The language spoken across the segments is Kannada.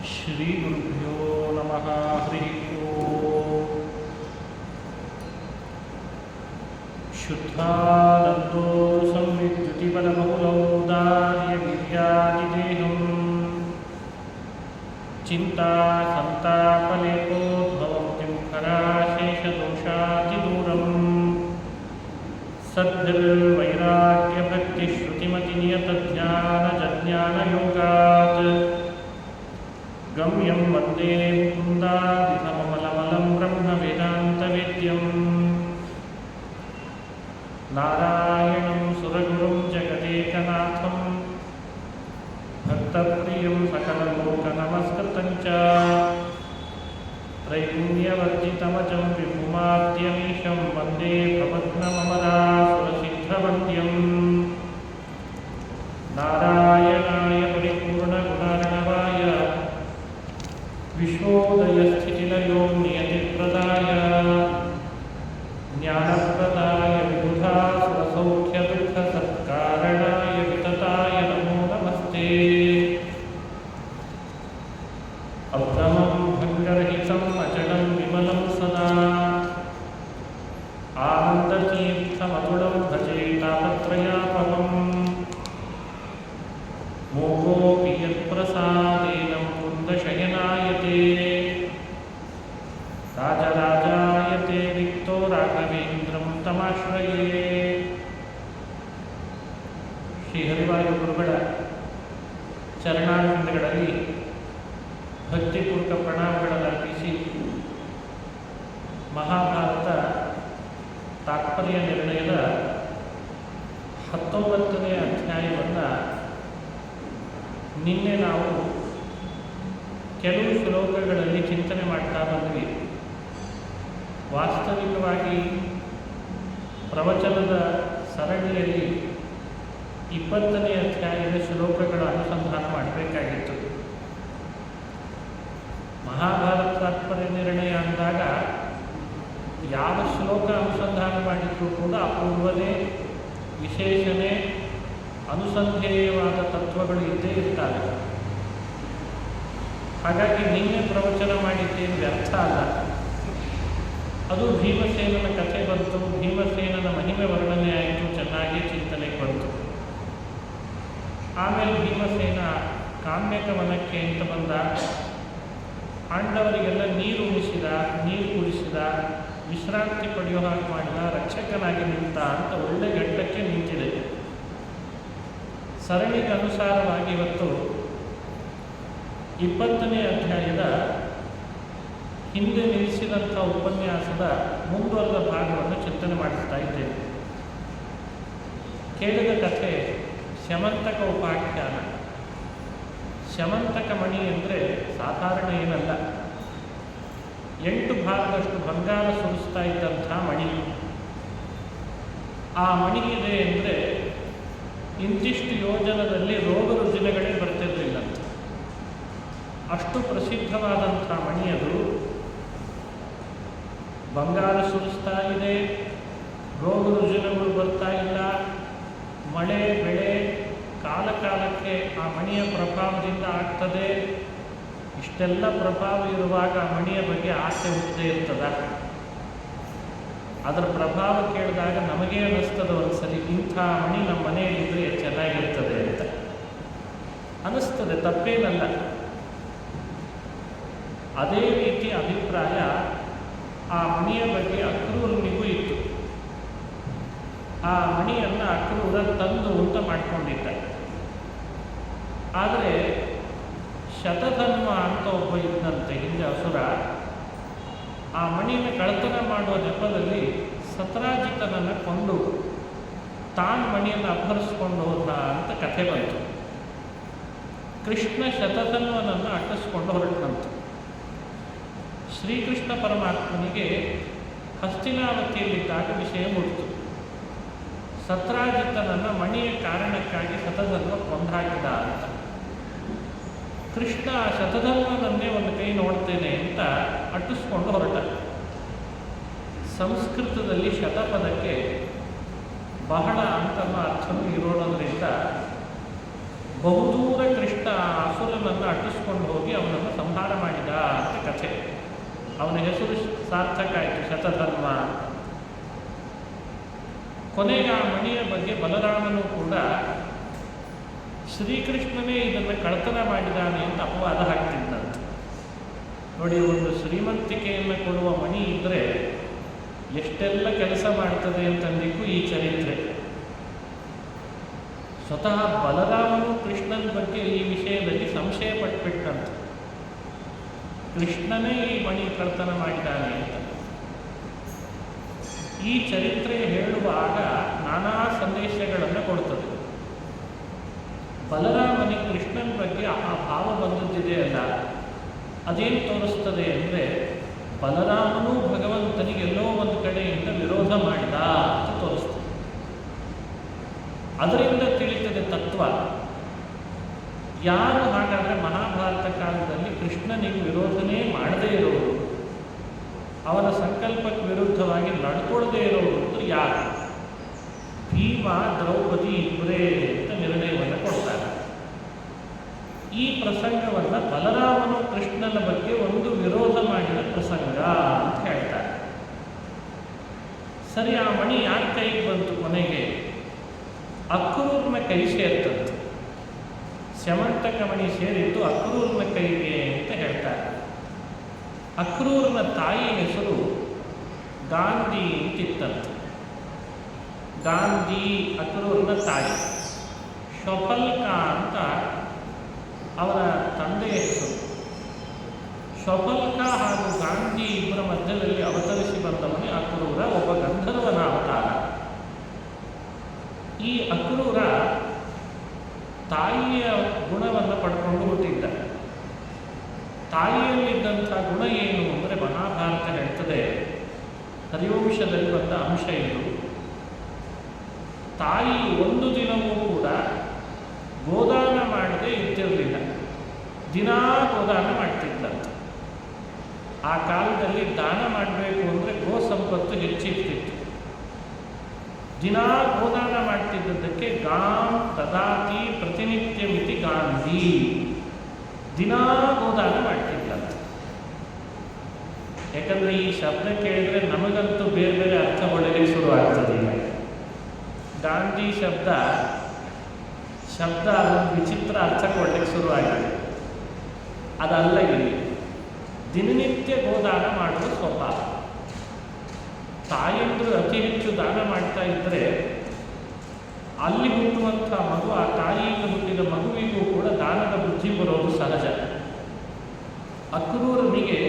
ಶ್ರೀಗುರುಭ್ಯೋ ನಮಃ. ಹರಿ ಓಂ. ಶುದ್ಧಾನಂದೋ ಸಂವಿದ್ಯುತಿಪದಬಹುಲೌದಾರ್ಯವೀರ್ಯಾದಿದೇಹಂ ಚಿಂತಾ ಸಂತಾಪಲೇಪೋದ್ಭವಂ ಖರಾಶೇಷದೋಷಾತಿದೂರಂ ಸದ್ಭಿರ್ವೈರಾಗ್ಯಭಕ್ತಿಶ್ರುತಿಮತಿನಿಯತಜ್ಞಾನಜಜ್ಞಾನಯೋಗಾತ್ ಗಮ್ಯಂ ವಂದೇ ಮುಕುಂದಾದಿತಮಮಲಮಲಂ ಬ್ರಹ್ಮವೇದಾಂತವೇದ್ಯಂ ನಾರಾಯಣಂ ಸುರಗುರುಂ ಜಗದೇಕನಾಥಂ ಭಕ್ತಪ್ರಿಯಂ ಸಕಲಲೋಕನಮಸ್ಕೃತಂ ಚ ತ್ರೈಗುಣ್ಯವರ್ಜಿತಮಜಂ ವಿಭುಮಾದ್ಯಮೀಶಂ ವಂದೇ ಭವದ್ನಮಮದಾಸುರಸಿದ್ಧವಂದ್ಯಂ ನಾರಾಯಣಾಯ ಪರಿಪೂರ್ಣಗುಣಾರ್ಣವಾಯ ವಿಶ್ವೋದಯಸ್ಥಿತಿಲಯೋ ನಿಯತಿಪ್ರದಾಯ ಜ್ಞಾನಪ್ರದಾಯ ವಿಬುಧಾಸುರಸೌಖ್ಯದುಃಖಸತ್ಕಾರಣಾಯ ವಿತತಾಯ ನಮೋ ನಮಸ್ತೆ. ಅಬ್ರಹ್ಮಂ ಭಂಗರಹಿತಂ ಅಚಲಂ ವಿಮಲಂ ಸದಾ ಆನಂದತೀರ್ಥಮತುಳಂ ಭಜೆ ತಾಪತ್ರಯಾಪಹಂ ಮೋಹೋಪಿ ಯತ್ಪ್ರಸಾದೇನ ಮುಕುಂದಶಯನಾಯತೆ ರಾಜರಾಜಾಯತೆ ರಿಕ್ತೋ ರಾಘವೇಂದ್ರಂ ತಮಾಶ್ರಯೇ. ಶ್ರೀ ಹರಿವಾಯು ಗುರುಗಳ ಚರಣಾರವಿಂದಗಳಲ್ಲಿ ಭಕ್ತಿಪೂರ್ವಕ ಪ್ರಣಾಮಗಳನ್ನು ಅರ್ಪಿಸಿ ಮಹಾಭಾರತ ತಾತ್ಪರ್ಯ ನಿರ್ಣಯದ 19ನೇ ಅಧ್ಯಾಯವನ್ನು ನಿನ್ನೆ ನಾವು ಕೆಲವು ಶ್ಲೋಕಗಳಲ್ಲಿ ಚಿಂತನೆ ಮಾಡ್ತಾ ಬಂದ್ವಿ. ವಾಸ್ತವಿಕವಾಗಿ ಪ್ರವಚನದ ಸರಣಿಯಲ್ಲಿ 20ನೇ ಅಧ್ಯಾಯದ ಶ್ಲೋಕಗಳ ಅನುಸಂಧಾನ ಮಾಡಬೇಕಾಗಿತ್ತು. ಮಹಾಭಾರತ ತಾತ್ಪರ್ಯ ನಿರ್ಣಯ ಅಂದಾಗ ಯಾವ ಶ್ಲೋಕ ಅನುಸಂಧಾನ ಮಾಡಿದರೂ ಕೂಡ ಅಪೂರ್ವನೇ ವಿಶೇಷನೇ ಅನುಸಂಧೇಯವಾದ ತತ್ವಗಳು ಇದ್ದೇ ಇರ್ತಾರೆ. ಹಾಗಾಗಿ ನಿನ್ನೆ ಪ್ರವಚನ ಮಾಡಿದ್ದೇನು ವ್ಯರ್ಥ ಅಲ್ಲ. ಅದು ಭೀಮಸೇನನ ಕಥೆ ಬಂತು, ಭೀಮಸೇನನ ಮಹಿಮೆ ವರ್ಣನೆ ಆಯಿತು, ಚೆನ್ನಾಗಿ ಚಿಂತನೆಗೆ ಬಂತು. ಆಮೇಲೆ ಭೀಮಸೇನ ಕಾಮ್ಯಕ ವನಕ್ಕೆ ಅಂತ ಬಂದ, ಪಾಂಡವರಿಗೆಲ್ಲ ನೀರು ಉಣಿಸಿದ, ನೀರು ಕುಡಿಸಿದ, ವಿಶ್ರಾಂತಿ ಪಡೆಯೋ ಹಾಗೆ ಮಾಡಿದ, ರಕ್ಷಕನಾಗಿ ನಿಂತ ಅಂತ ಒಳ್ಳೆ ಘಟ್ಟಕ್ಕೆ ನಿಂತಿದೆ. ಸರಣಿಗೆ ಅನುಸಾರವಾಗಿ ಇವತ್ತು 20ನೇ ಅಧ್ಯಾಯದ ಹಿಂದೆ ನಿಲ್ಲಿಸಿದಂಥ ಉಪನ್ಯಾಸದ ಮುಂದುವರೆದ ಭಾಗವನ್ನು ಚಿಂತನೆ ಮಾಡಿಸ್ತಾ ಇದ್ದೇನೆ. ಕೇಳಿದ ಕಥೆ ಶಮಂತಕ ಉಪಾಖ್ಯಾನ. ಶಮಂತಕ ಮಣಿ ಅಂದರೆ ಸಾಧಾರಣ ಏನಲ್ಲ, 8 ಭಾಗದಷ್ಟು ಬಂಗಾರ ಸುರಿಸ್ತಾ ಇದ್ದಂಥ ಮಣಿ. ಆ ಮಣಿ ಇದೆ ಅಂದರೆ ಇಂತಿಷ್ಟು ಯೋಜನದಲ್ಲಿ ರೋಗ ರುಜಿನಗಳೇ ಬರ್ತಿರಲಿಲ್ಲ ಅಂತ. ಅಷ್ಟು ಪ್ರಸಿದ್ಧವಾದಂಥ ಮಣಿಯದು. ಬಂಗಾರ ಸುರಿಸ್ತಾ ಇದೆ, ರೋಗ ರುಜಿನಗಳು ಬರ್ತಾ ಇಲ್ಲ, ಮಳೆ ಬೆಳೆ ಕಾಲ ಕಾಲಕ್ಕೆ ಆ ಮಣಿಯ ಪ್ರಭಾವದಿಂದ ಆಗ್ತದೆ. ಇಷ್ಟೆಲ್ಲ ಪ್ರಭಾವ ಇರುವಾಗ ಆ ಮಣಿಯ ಬಗ್ಗೆ ಆಸೆ ಹುಟ್ಟದೇ ಇರ್ತದ. ಅದರ ಪ್ರಭಾವ ಕೇಳಿದಾಗ ನಮಗೆ ಅನ್ನಿಸ್ತದೆ ಒಂದ್ಸಲಿ, ಇಂಥ ಮಣಿ ನಮ್ಮ ಮನೆಯಲ್ಲಿದ್ದರೆ ಚೆನ್ನಾಗಿರ್ತದೆ ಅಂತ ಅನ್ನಿಸ್ತದೆ, ತಪ್ಪೇನಲ್ಲ. ಅದೇ ರೀತಿ ಅಭಿಪ್ರಾಯ ಆ ಮಣಿಯ ಬಗ್ಗೆ ಅಕ್ರೂರನಿಗೂ ಇತ್ತು. ಆ ಮಣಿಯನ್ನು ಅಕ್ರೂರ ತಂದು ಅಂತ ಮಾಡ್ಕೊಂಡಿದ್ದ. ಆದರೆ ಶತಧನ್ವ ಅಂತ ಒಬ್ಬ ಇದ್ದಂತೆ ಹಿಂದೆ ಅಸುರ. ಆ ಮಣಿನ ಕಳ್ಳತನ ಮಾಡುವ ನೆಪದಲ್ಲಿ ಸತ್ರಾಜಿತನನ್ನು ಕೊಂದು ತಾನು ಮಣಿಯನ್ನು ಅಪಹರಿಸ್ಕೊಂಡು ಹೋದ ಅಂತ ಕಥೆ ಬಂತು. ಕೃಷ್ಣ ಶತಧನ್ವನನ್ನು ಅಟ್ಟಿಸ್ಕೊಂಡು ಹೊರಟಂತು. ಶ್ರೀಕೃಷ್ಣ ಪರಮಾತ್ಮನಿಗೆ ಹಸ್ತಿನಾವತಿಯಲ್ಲಿದ್ದಾಗ ವಿಷಯ ಮುಟ್ಟಿತು. ಸತ್ರಾಜಿತನನ್ನು ಮಣಿಯ ಕಾರಣಕ್ಕಾಗಿ ಶತಧನ್ವ ಕೊಂದಾಕಿದ ಅಂತ. ಕೃಷ್ಣ ಆ ಶತಧನ್ವನನ್ನೇ ಒಂದು ಕೈ ನೋಡ್ತೇನೆ ಅಂತ ಅಟ್ಟಿಸ್ಕೊಂಡು ಹೊರಟ. ಸಂಸ್ಕೃತದಲ್ಲಿ ಶತಪದಕ್ಕೆ ಬಹಳ ಅಂತನೂ ಅರ್ಥವೂ ಇರೋದ್ರಿಂದ ಬಹುದೂರ ಕೃಷ್ಣ ಅಸುರನನ್ನು ಅಟ್ಟಿಸ್ಕೊಂಡು ಹೋಗಿ ಅವನನ್ನು ಅವನ ಹೆಸರು ಸಾರ್ಥಕ ಆಯಿತು, ಶತಧನ್ವ. ಕೊನೆಗೆ ಆ ಮಣಿಯ ಬಗ್ಗೆ ಬಲರಾಮನು ಕೂಡ ಶ್ರೀಕೃಷ್ಣನೇ ಇದನ್ನು ಕಳ್ತನ ಮಾಡಿದ್ದಾನೆ ಅಂತ ಅಪವಾದ ಹಾಕ್ತಿದ್ದಂತೆ. ನೋಡಿ, ಒಂದು ಶ್ರೀಮಂತಿಕೆಯನ್ನು ಕೊಡುವ ಮಣಿ ಇದ್ದರೆ ಎಷ್ಟೆಲ್ಲ ಕೆಲಸ ಮಾಡ್ತದೆ ಅಂತಂದಿಕ್ಕೂ ಈ ಚರಿತ್ರೆ. ಸ್ವತಃ ಬಲರಾಮನು ಕೃಷ್ಣನ ಬಗ್ಗೆ ಈ ವಿಷಯದಲ್ಲಿ ಸಂಶಯ ಪಟ್ಬಿಟ್ಟಂತೆ, ಕೃಷ್ಣನೇ ಈ ಮಣಿ ಕಳ್ತನ ಮಾಡಿದ್ದಾನೆ ಅಂತ. ಈ ಚರಿತ್ರೆ ಹೇಳುವಾಗ ನಾನಾ ಸಂದೇಶಗಳನ್ನು ಕೊಡ್ತದೆ. ಬಲರಾಮನಿಗೆ ಕೃಷ್ಣನ ಬಗ್ಗೆ ಆ ಭಾವ ಬಂದದ್ದಿದೆ ಅಲ್ಲ, ಅದೇನು ತೋರಿಸ್ತದೆ ಅಂದರೆ ಬಲರಾಮನೂ ಭಗವಂತನಿಗೆಲ್ಲೋ ಒಂದು ಕಡೆಯಿಂದ ವಿರೋಧ ಮಾಡಿದ ಅಂತ ತೋರಿಸ್ತದೆ. ಅದರಿಂದ ತಿಳಿತದೆ ತತ್ವ. ಯಾರು ಹಾಗಾದರೆ ಮಹಾಭಾರತ ಕಾಲದಲ್ಲಿ ಕೃಷ್ಣನಿಗೆ ವಿರೋಧನೇ ಮಾಡದೇ ಇರೋರು, ಅವನ ಸಂಕಲ್ಪಕ್ಕೆ ವಿರುದ್ಧವಾಗಿ ನಡ್ಕೊಳ್ಳದೇ ಇರೋರು ಅಂತ ಯಾರು? ಭೀಮ, ದ್ರೌಪದಿ ಇಬ್ಬರೇ ಅಂತ ನಿರ್ಣಯವನ್ನು ಕೊಡ್ತಾರೆ. ಈ ಪ್ರಸಂಗವನ್ನು ಬಲರಾಮನು ಕೃಷ್ಣನ ಬಗ್ಗೆ ಒಂದು ವಿರೋಧ ಮಾಡಿದ ಪ್ರಸಂಗ ಅಂತ ಹೇಳ್ತಾರೆ. ಸರಿ, ಆ ಮಣಿ ಯಾರ ಕೈಗೆ ಬಂತು? ಕೊನೆಗೆ ಅಕ್ರೂರನ ಕೈ ಸೇರ್ತಂತೆ. ಸ್ಯಮಂತಕ ಮಣಿ ಸೇರಿದ್ದು ಅಕ್ರೂರನ ಕೈಗೆ ಅಂತ ಹೇಳ್ತಾರೆ. ಅಕ್ರೂರನ ತಾಯಿ ಹೆಸರು ಗಾಂಧಿ ಅಂತಿತ್ತಂತೆ. ಗಾಂಧಿ ಅಕ್ರೂರನ ತಾಯಿ. ಶೊಫಲ್ಕ ಅಂತ ಅವರ ತಂದೆಯ ಹೆಸರು. ಶೊಫಲ್ಕ ಹಾಗೂ ಗಾಂಧಿ ಇಬ್ಬರ ಮಧ್ಯದಲ್ಲಿ ಅವತರಿಸಿ ಬಂದವನೇ ಅಕ್ರೂರ, ಒಬ್ಬ ಗಂಧರ್ವನ ಅವತಾರ. ಈ ಅಕ್ರೂರ ತಾಯಿಯ ಗುಣವನ್ನು ಪಡ್ಕೊಂಡು ಹುಟ್ಟಿದ್ದ. ತಾಯಿಯಲ್ಲಿದ್ದಂಥ ಗುಣ ಏನು ಅಂದರೆ ಮಹಾಭಾರತ ಹೇಳ್ತದೆ, ಹರಿವಂಶದಲ್ಲಿ ಬಂದ ಅಂಶ ಇದು. ತಾಯಿ ಒಂದು ದಿನವೂ ಕೂಡ ಗೋದಾನ ಮಾಡದೆ ಇರ್ತಿರಲಿಲ್ಲ, ದಿನಾ ಗೋದಾನ ಮಾಡ್ತಿದ್ದಂತೆ. ಆ ಕಾಲದಲ್ಲಿ ದಾನ ಮಾಡಬೇಕು ಅಂದರೆ ಗೋ ಸಂಪತ್ತು ಹೆಚ್ಚಿರ್ತಿತ್ತು. ದಿನಾ ಗೋದಾನ ಮಾಡ್ತಿದ್ದದ್ದಕ್ಕೆ ಗಾಂ ದದಾತಿ ಪ್ರತಿನಿತ್ಯ ಮಿತಿ ಗಾಂಧಿ, ದಿನಾ ಗೋದಾನ ಮಾಡ್ತಿದ್ದಂತೆ. ಯಾಕಂದರೆ ಈ ಶಬ್ದ ಕೇಳಿದ್ರೆ ನಮಗಂತೂ ಬೇರೆ ಬೇರೆ ಅರ್ಥ ಒಳ್ಳೆಗೆ ಶುರುವಾಗ್ತದೆ. ಗಾಂಧಿ ಶಬ್ದ ಒಂದು ವಿಚಿತ್ರ ಅರ್ಥ ಕೊಡಲಿಕ್ಕೆ ಶುರುವಾಗಿದೆ. ಅದಲ್ಲ, ಇಲ್ಲಿ ದಿನನಿತ್ಯ ಗೋದಾನ ಮಾಡುವ ಸ್ವಭಾವ. ತಾಯಂದ್ರು ಅತಿ ಹೆಚ್ಚು ದಾನ ಮಾಡ್ತಾ ಇದ್ದರೆ ಅಲ್ಲಿ ಹುಟ್ಟುವಂಥ ಮಗು, ಆ ತಾಯಿಯಿಂದ ಹುಟ್ಟಿದ ಮಗುವಿಗೂ ಕೂಡ ದಾನದ ಬುದ್ಧಿ ಬರೋದು ಸಹಜ. ಅಕ್ರೂರನಿಗೆ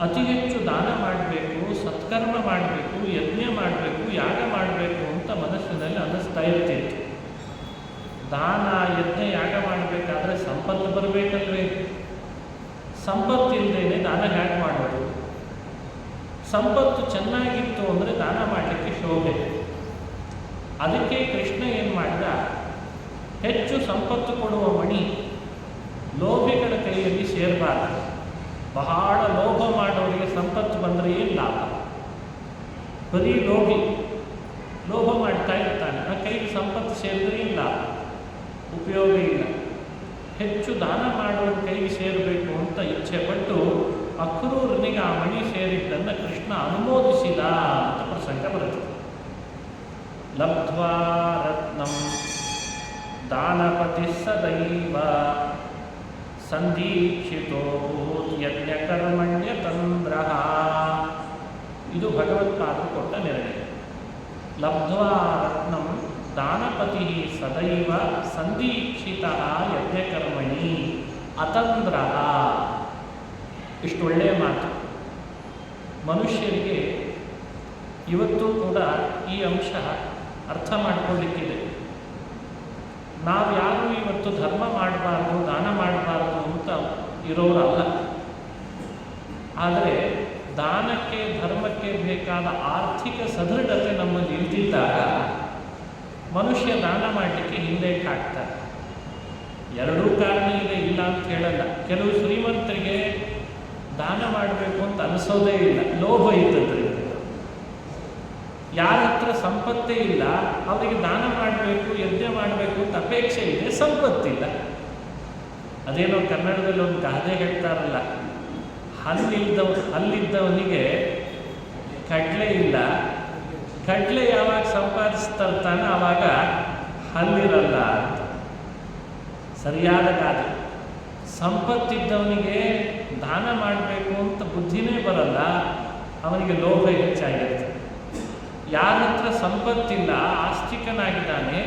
ಅತಿ ಹೆಚ್ಚು ದಾನ ಮಾಡಬೇಕು, ಸತ್ಕರ್ಮ ಮಾಡಬೇಕು, ಯಜ್ಞ ಮಾಡಬೇಕು, ಯಾಗ ಮಾಡಬೇಕು ಅಂತ ಮನಸ್ಸಿನಲ್ಲಿ ಅನ್ನಿಸ್ತಾ ಇರ್ತಿತ್ತು. ದಾನ, ಯಜ್ಞ, ಯಾಗ ಮಾಡಬೇಕಾದ್ರೆ ಸಂಪತ್ತು ಬರಬೇಕಲ್ವೇ? ಸಂಪತ್ತಿಲ್ಲದೇನೆ ದಾನ ಹೇಗೆ ಮಾಡೋದು? ಸಂಪತ್ತು ಚೆನ್ನಾಗಿತ್ತು ಅಂದರೆ ದಾನ ಮಾಡಲಿಕ್ಕೆ ಶೋಭೆ. ಅದಕ್ಕೆ ಕೃಷ್ಣ ಏನು ಮಾಡಿದ, ಹೆಚ್ಚು ಸಂಪತ್ತು ಕೊಡುವ ಮಣಿ ಲೋಭಿಗಳ ಕೈಯಲ್ಲಿ ಸೇರಬಾರದು. ಬಹಳ ಲೋಭ ಮಾಡೋರಿಗೆ ಸಂಪತ್ತು ಬಂದರೆ ಏನು ಲಾಭ? ಬರೀ ಲೋಭ ಮಾಡ್ತಾ ಇರ್ತಾನೆ, ಆ ಕೈಗೆ ಸಂಪತ್ತು ಸೇರಿದ್ರೆ ಏನು ಲಾಭ? ಉಪಯೋಗ ಇಲ್ಲ. ಹೆಚ್ಚು ದಾನ ಮಾಡೋರ ಕೈಗೆ ಸೇರಬೇಕು ಅಂತ ಇಚ್ಛೆ ಪಟ್ಟು ಅಕ್ರೂರನಿಗೆ ಆ ಮಣಿ ಸೇರಿದ್ದನ್ನು ಕೃಷ್ಣ ಅನುಮೋದಿಸಿದ ಅಂತ ಪ್ರಸಂಗ ಬರುತ್ತೆ. ಲಬ್ಧ್ವಾ ರತ್ನಂ ದಾನಪತಿ ಸದೈವ ಸಂದೀಕ್ಷಿತೋ ಯಜ್ಞಕರ್ಮಣ್ಯ ತಂದ್ರ. ಇದು ಭಗವತ್ಪಾದರು ಕೊಟ್ಟ ನಿರ್ಣಯ. ಲಬ್ಧ್ವಾ ರತ್ನಂ ದಾನಪತಿ ಸದೈವ ಸಂದೀಕ್ಷಿತ ಯಜ್ಞಕರ್ಮಣಿ ಅತಂದ್ರ. ಇಷ್ಟು ಒಳ್ಳೆಯ ಮಾತು. ಮನುಷ್ಯರಿಗೆ ಇವತ್ತು ಕೂಡ ಈ ಅಂಶ ಅರ್ಥ ಮಾಡಿಕೊಳ್ಳಿಕ್ಕಿದೆ. ನಾವು ಯಾರೂ ಇವತ್ತು ಧರ್ಮ ಮಾಡಬಾರ್ದು, ದಾನ ಮಾಡಬಾರ್ದು ಅಂತ ಇರೋರಲ್ಲ. ಆದರೆ ದಾನಕ್ಕೆ, ಧರ್ಮಕ್ಕೆ ಬೇಕಾದ ಆರ್ಥಿಕ ಸದೃಢತೆ ನಮ್ಮಲ್ಲಿ ಇಲ್ದಿದ್ದಾಗ ಮನುಷ್ಯ ದಾನ ಮಾಡಲಿಕ್ಕೆ ಹಿಂದೇಟು ಹಾಕ್ತಾರೆ. ಎರಡೂ ಕಾರಣ ಇದೆ, ಇಲ್ಲ ಅಂತ ಹೇಳಲ್ಲ. ಕೆಲವು ಶ್ರೀಮಂತರಿಗೆ ದಾನ ಮಾಡಬೇಕು ಅಂತ ಅನಿಸೋದೇ ಇಲ್ಲ, ಲೋಭ ಇದ್ದದ್ರಿಂದ. ಯಾರ ಹತ್ರ ಸಂಪತ್ತೇ ಇಲ್ಲ ಅವರಿಗೆ ದಾನ ಮಾಡಬೇಕು, ಯಜ್ಞ ಮಾಡಬೇಕು ಅಂತ ಅಪೇಕ್ಷೆ ಇದೆ, ಸಂಪತ್ತಿಲ್ಲ. ಅದೇನೋ ಕನ್ನಡದಲ್ಲಿ ಒಂದು ಗಾದೆ ಹೇಳ್ತಾರಲ್ಲ, ಹಲ್ಲಿದ್ದವನಿಗೆ ಕಡಲೆ ಇಲ್ಲ, ಕಡಲೆ ಯಾವಾಗ ಸಂಪಾದಿಸ್ತಿರ್ತಾನೆ ಆವಾಗ ಹಲ್ಲಿರಲ್ಲ ಅಂತ. ಸರಿಯಾದ ಗಾದೆ. ಸಂಪತ್ತಿದ್ದವನಿಗೆ ದಾನ ಮಾಡಬೇಕು ಅಂತ ಬುದ್ಧಿನೇ ಬರಲ್ಲ, ಅವನಿಗೆ ಲೋಭ ಹೆಚ್ಚಾಗಿರುತ್ತೆ. ಯಾರ ಹತ್ರ ಸಂಪತ್ತಿಲ್ಲ, ಆಸ್ತಿಕನಾಗಿದ್ದಾನೆ,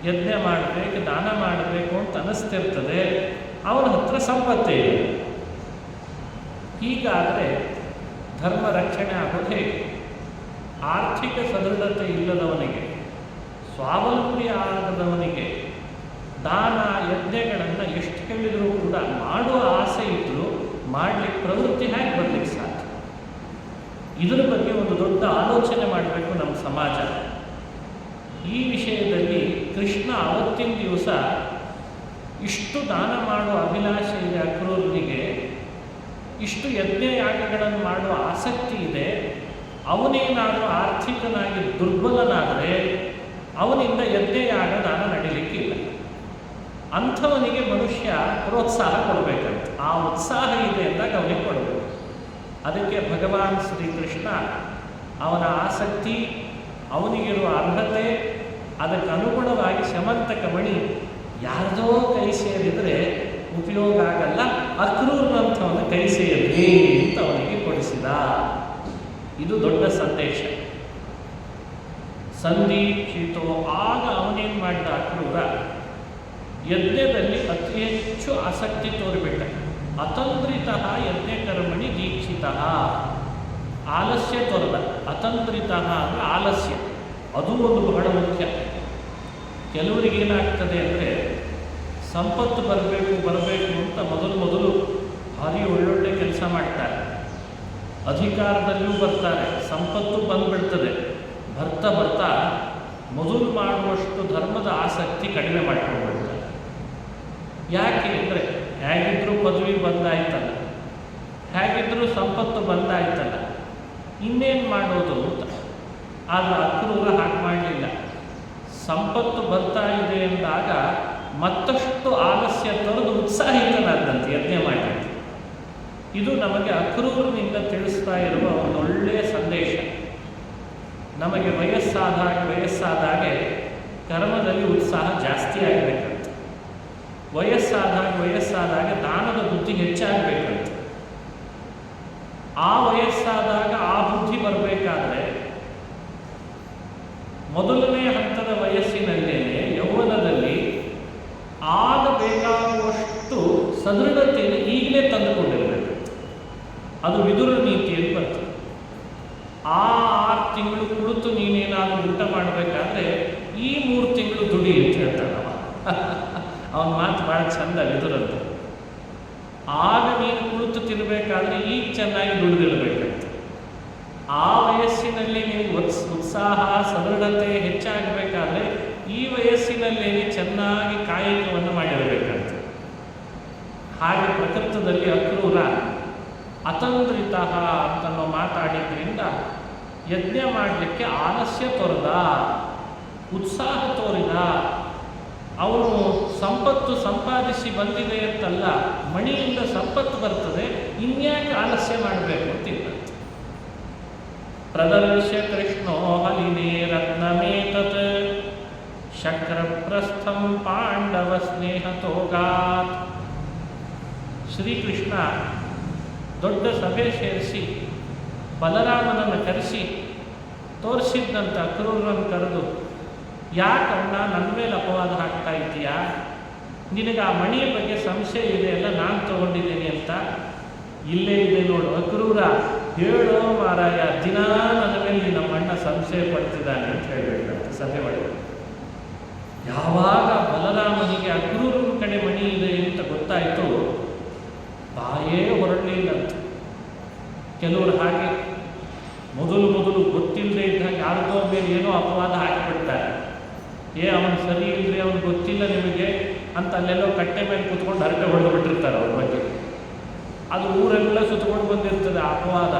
ಯಜ್ಞ ಮಾಡಬೇಕು, ದಾನ ಮಾಡಬೇಕು ಅಂತ ಅನಿಸ್ತಿರ್ತದೆ, ಅವನ ಹತ್ರ ಸಂಪತ್ತೇ ಇಲ್ಲ. ಹೀಗಾದರೆ ಧರ್ಮ ರಕ್ಷಣೆ ಆಗೋದು ಹೇಗೆ? ಆರ್ಥಿಕ ಸದೃಢತೆ ಇಲ್ಲದವನಿಗೆ, ಸ್ವಾವಲಂಬಿ ಆಗದವನಿಗೆ ದಾನ ಯಜ್ಞಗಳನ್ನು ಎಷ್ಟು ಹೇಳಿದರೂ ಕೂಡ ಮಾಡುವ ಆಸೆ ಇದ್ದರೂ ಮಾಡಲಿಕ್ಕೆ ಪ್ರವೃತ್ತಿ ಹೇಗೆ ಬರಲಿಕ್ಕೆ ಸಾಧ್ಯ? ಇದರ ಬಗ್ಗೆ ಒಂದು ದೊಡ್ಡ ಆಲೋಚನೆ ಮಾಡಬೇಕು ನಮ್ಮ ಸಮಾಜ. ಈ ವಿಷಯದಲ್ಲಿ ಕೃಷ್ಣ ಅವತ್ತಿನ ದಿವಸ ಇಷ್ಟು ದಾನ ಮಾಡುವ ಅಭಿಲಾಷೆ ಇದೆ ಅಕ್ರೂರನಿಗೆ, ಇಷ್ಟು ಯಜ್ಞಯಾಗಗಳನ್ನು ಮಾಡುವ ಆಸಕ್ತಿ ಇದೆ, ಅವನೇನಾದರೂ ಆರ್ಥಿಕನಾಗಿ ದುರ್ಬಲನಾದರೆ ಅವನಿಂದ ಯಜ್ಞಯಾಗ ದಾನ ನಡೀಲಿಕ್ಕಿಲ್ಲ. ಅಂಥವನಿಗೆ ಮನುಷ್ಯ ಪ್ರೋತ್ಸಾಹ ಕೊಡಬೇಕಂತ. ಆ ಉತ್ಸಾಹ ಇದೆ ಅಂದಾಗ ಅವನಿಗೆ ಕೊಡಬೇಕು. ಅದಕ್ಕೆ ಭಗವಾನ್ ಶ್ರೀಕೃಷ್ಣ ಅವನ ಆಸಕ್ತಿ, ಅವನಿಗಿರುವ ಅರ್ಹತೆ, ಅದಕ್ಕೆ ಅನುಗುಣವಾಗಿ ಶಮಂತಕ ಮಣಿ ಯಾರದೋ ಕೈ ಸೇರಿದರೆ ಉಪಯೋಗ ಆಗಲ್ಲ, ಅಕ್ರೂರನಂಥವನ ಕೈ ಸೇರಲಿ ಅಂತ ಅವನಿಗೆ ಕೊಡಿಸಿದ. ಇದು ದೊಡ್ಡ ಸಂದೇಶ. ಸಂದೀಕ್ಷಿತೋ, ಆಗ ಅವನೇನು ಮಾಡಿದ ಅಕ್ರೂರ, ಯಜ್ಞದಲ್ಲಿ ಅತಿ ಹೆಚ್ಚು ಆಸಕ್ತಿ ತೋರಿಬಿಟ್ಟ. ಅತಂದ್ರಿತಃ ಯಜ್ಞಕರ್ಮಣಿ ದೀಕ್ಷಿತಃ, ಆಲಸ್ಯ ತೋರದ. ಅತಂದ್ರಿತಃ ಅಂದರೆ ಆಲಸ್ಯ, ಅದು ಒಂದು ಬಹಳ ಮುಖ್ಯ. ಕೆಲವರಿಗೆ ಏನಾಗ್ತದೆ ಅಂದರೆ ಸಂಪತ್ತು ಬರಬೇಕು ಅಂತ ಮೊದಲು ಭಾರಿ ಒಳ್ಳೊಳ್ಳೆ ಕೆಲಸ ಮಾಡ್ತಾರೆ, ಅಧಿಕಾರದಲ್ಲೂ ಬರ್ತಾರೆ, ಸಂಪತ್ತು ಬಂದುಬಿಡ್ತದೆ. ಬರ್ತಾ ಮೊದಲು ಮಾಡುವಷ್ಟು ಧರ್ಮದ ಆಸಕ್ತಿ ಕಡಿಮೆ ಮಾಡಿಕೊಂಡ್ಬಿಡ್ತಾರೆ. ಯಾಕೆ ಅಂದರೆ ಹೇಗಿದ್ದರೂ ಪದವಿ ಬಂದಾಯ್ತಲ್ಲ, ಹೇಗಿದ್ದರೂ ಸಂಪತ್ತು ಬಂದಾಯ್ತಲ್ಲ, ಇನ್ನೇನು ಮಾಡೋದು ಅಂತ. ಆದರೆ ಅಕ್ರೂರ ಹಾಗೆ ಮಾಡಲಿಲ್ಲ. ಸಂಪತ್ತು ಬರ್ತಾ ಇದೆ ಎಂದಾಗ ಮತ್ತಷ್ಟು ಆಲಸ್ಯ ತೊರೆದು ಉತ್ಸಾಹಿತನಾದಂತೆ ಯಜ್ಞ ಮಾಡಲಿಕ್ಕೆ. ಇದು ನಮಗೆ ಅಕ್ರೂರನಿಂದ ತಿಳಿಸ್ತಾ ಇರುವ ಒಂದು ಒಳ್ಳೆಯ ಸಂದೇಶ. ನಮಗೆ ವಯಸ್ಸಾದಾಗೆ ಕರ್ಮದಲ್ಲಿ ಉತ್ಸಾಹ ಜಾಸ್ತಿ ಆಗಬೇಕಂತ, ವಯಸ್ಸಾದಾಗ ದಾನದ ಬುದ್ಧಿ ಹೆಚ್ಚಾಗಬೇಕಂತ. ಆ ವಯಸ್ಸಾದಾಗ ಆ ಬುದ್ಧಿ ಬರಬೇಕಾದ್ರೆ ಮೊದಲನೇ ಹಂತದ ವಯಸ್ಸಿನಲ್ಲೇನೆ ಯೌವನದಲ್ಲಿ ಆಗಬೇಕಾಗುವಷ್ಟು ಸದೃಢತೆಯನ್ನು ಈಗಲೇ ತಂದುಕೊಂಡಿರಬೇಕು. ಅದು ವಿದುರ ನೀತಿಯಲ್ಲಿ ಬರ್ತದೆ. 6 ತಿಂಗಳು ಕುಳಿತು ನೀನೇನಾದರೂ ಊಟ ಮಾಡಬೇಕಾದ್ರೆ ಈ 3 ತಿಂಗಳು ದುಡಿ ಅಂತ ಹೇಳ್ತಾನೆ ಅವನ ಮಾತು ಭಾಳ ಚಂದ ವಿದುರಂತ. ಆಗ ನೀನು ಕುಳಿತು ತಿನ್ನಬೇಕಾದ್ರೆ ಈಗ ಚೆನ್ನಾಗಿ ದುಡಿದಿರಬೇಕಂತ. ಆ ವಯಸ್ಸಿನಲ್ಲಿ ನಿನಗೆ ಉತ್ಸಾಹ ಸದೃಢತೆ ಹೆಚ್ಚಾಗಬೇಕಾದ್ರೆ ಈ ವಯಸ್ಸಿನಲ್ಲೇ ಚೆನ್ನಾಗಿ ಕಾಯಕವನ್ನು ಮಾಡಿರಬೇಕಂತ. ಹಾಗೆ ಪ್ರಕೃತದಲ್ಲಿ ಅಕ್ರೂರ ಅತಂದ್ರಿತಃ ಅಂತನೋ ಮಾತಾಡಿದ್ರಿಂದ ಯಜ್ಞ ಮಾಡಲಿಕ್ಕೆ ಆಲಸ್ಯ ತೋರದ, ಉತ್ಸಾಹ ತೋರಿದ. ಅವನು ಸಂಪತ್ತು ಸಂಪಾದಿಸಿ ಬಂದಿದೆ ಅಂತಲ್ಲ, ಮಣಿಯಿಂದ ಸಂಪತ್ತು ಬರ್ತದೆ, ಇನ್ಯಾಕೆ ಆಲಸ್ಯ ಮಾಡಬೇಕು ಅಂತಿಲ್ಲ. ಪ್ರದರ್ಶ್ಯ ಕೃಷ್ಣೋ ಹಲಿನೇ ರತ್ನಮೇತತ್ ಶಕ್ರಪ್ರಸ್ಥಂ ಪಾಂಡವ ಸ್ನೇಹತೋಗಾತ್. ಶ್ರೀಕೃಷ್ಣ ದೊಡ್ಡ ಸಭೆ ಸೇರಿಸಿ ಬಲರಾಮನನ್ನು ಕರೆಸಿ ತೋರಿಸಿದ್ದಂಥ ಅಕ್ರೂರನ್ನು ಕರೆದು, ಯಾಕಣ್ಣ ನನ್ನ ಮೇಲೆ ಅಪವಾದ ಹಾಕ್ತಾ ಇದೆಯಾ? ನಿನಗೆ ಆ ಮಣಿಯ ಬಗ್ಗೆ ಸಂಶಯ ಇದೆ ಅಲ್ಲ, ನಾನು ತಗೊಂಡಿದ್ದೀನಿ ಅಂತ. ಇಲ್ಲೇ ಇದೆ ನೋಡು ಅಕ್ರೂರ, ಹೇಳೋ ಮಾರಾಯ, ದಿನಾ ನನ್ನ ಮೇಲೆ ನಮ್ಮ ಅಣ್ಣ ಸಂಶಯ ಪಡ್ತಿದ್ದಾನೆ ಅಂತ ಹೇಳಬೇಕಂತ ಸಭೆ ಮಾಡಿ. ಯಾವಾಗ ಬಲರಾಮನಿಗೆ ಅಕ್ರೂರನ ಕಡೆ ಮಣಿ ಇದೆ ಅಂತ ಗೊತ್ತಾಯಿತು, ಬಾಯೇ ಹೊರಡಲಿಲ್ಲಂತ. ಕೆಲವರು ಹಾಗೆ ಮೊದಲು ಗೊತ್ತಿಲ್ಲದೆ ಇದ್ದಾಗ ಯಾರದೋ ಮೇಲೆ ಏನೋ ಅಪವಾದ ಹಾಕಿಬಿಡ್ತಾರೆ. ಅವನು ಸರಿ ಇಲ್ಲದೆ ಅವನು ಗೊತ್ತಿಲ್ಲ ನಿಮಗೆ ಅಂತ ಅಲ್ಲೆಲ್ಲೋ ಕಟ್ಟೆ ಮೇಲೆ ಕೂತ್ಕೊಂಡು ಹರಟೆ ಹೊಡೆದು ಬಿಟ್ಟಿರ್ತಾರೆ ಅವ್ರ ಬಗ್ಗೆ. ಅದು ಊರೆಲ್ಲ ಸುತ್ತಕೊಂಡು ಬಂದಿರ್ತದೆ ಆ ಅಪವಾದ,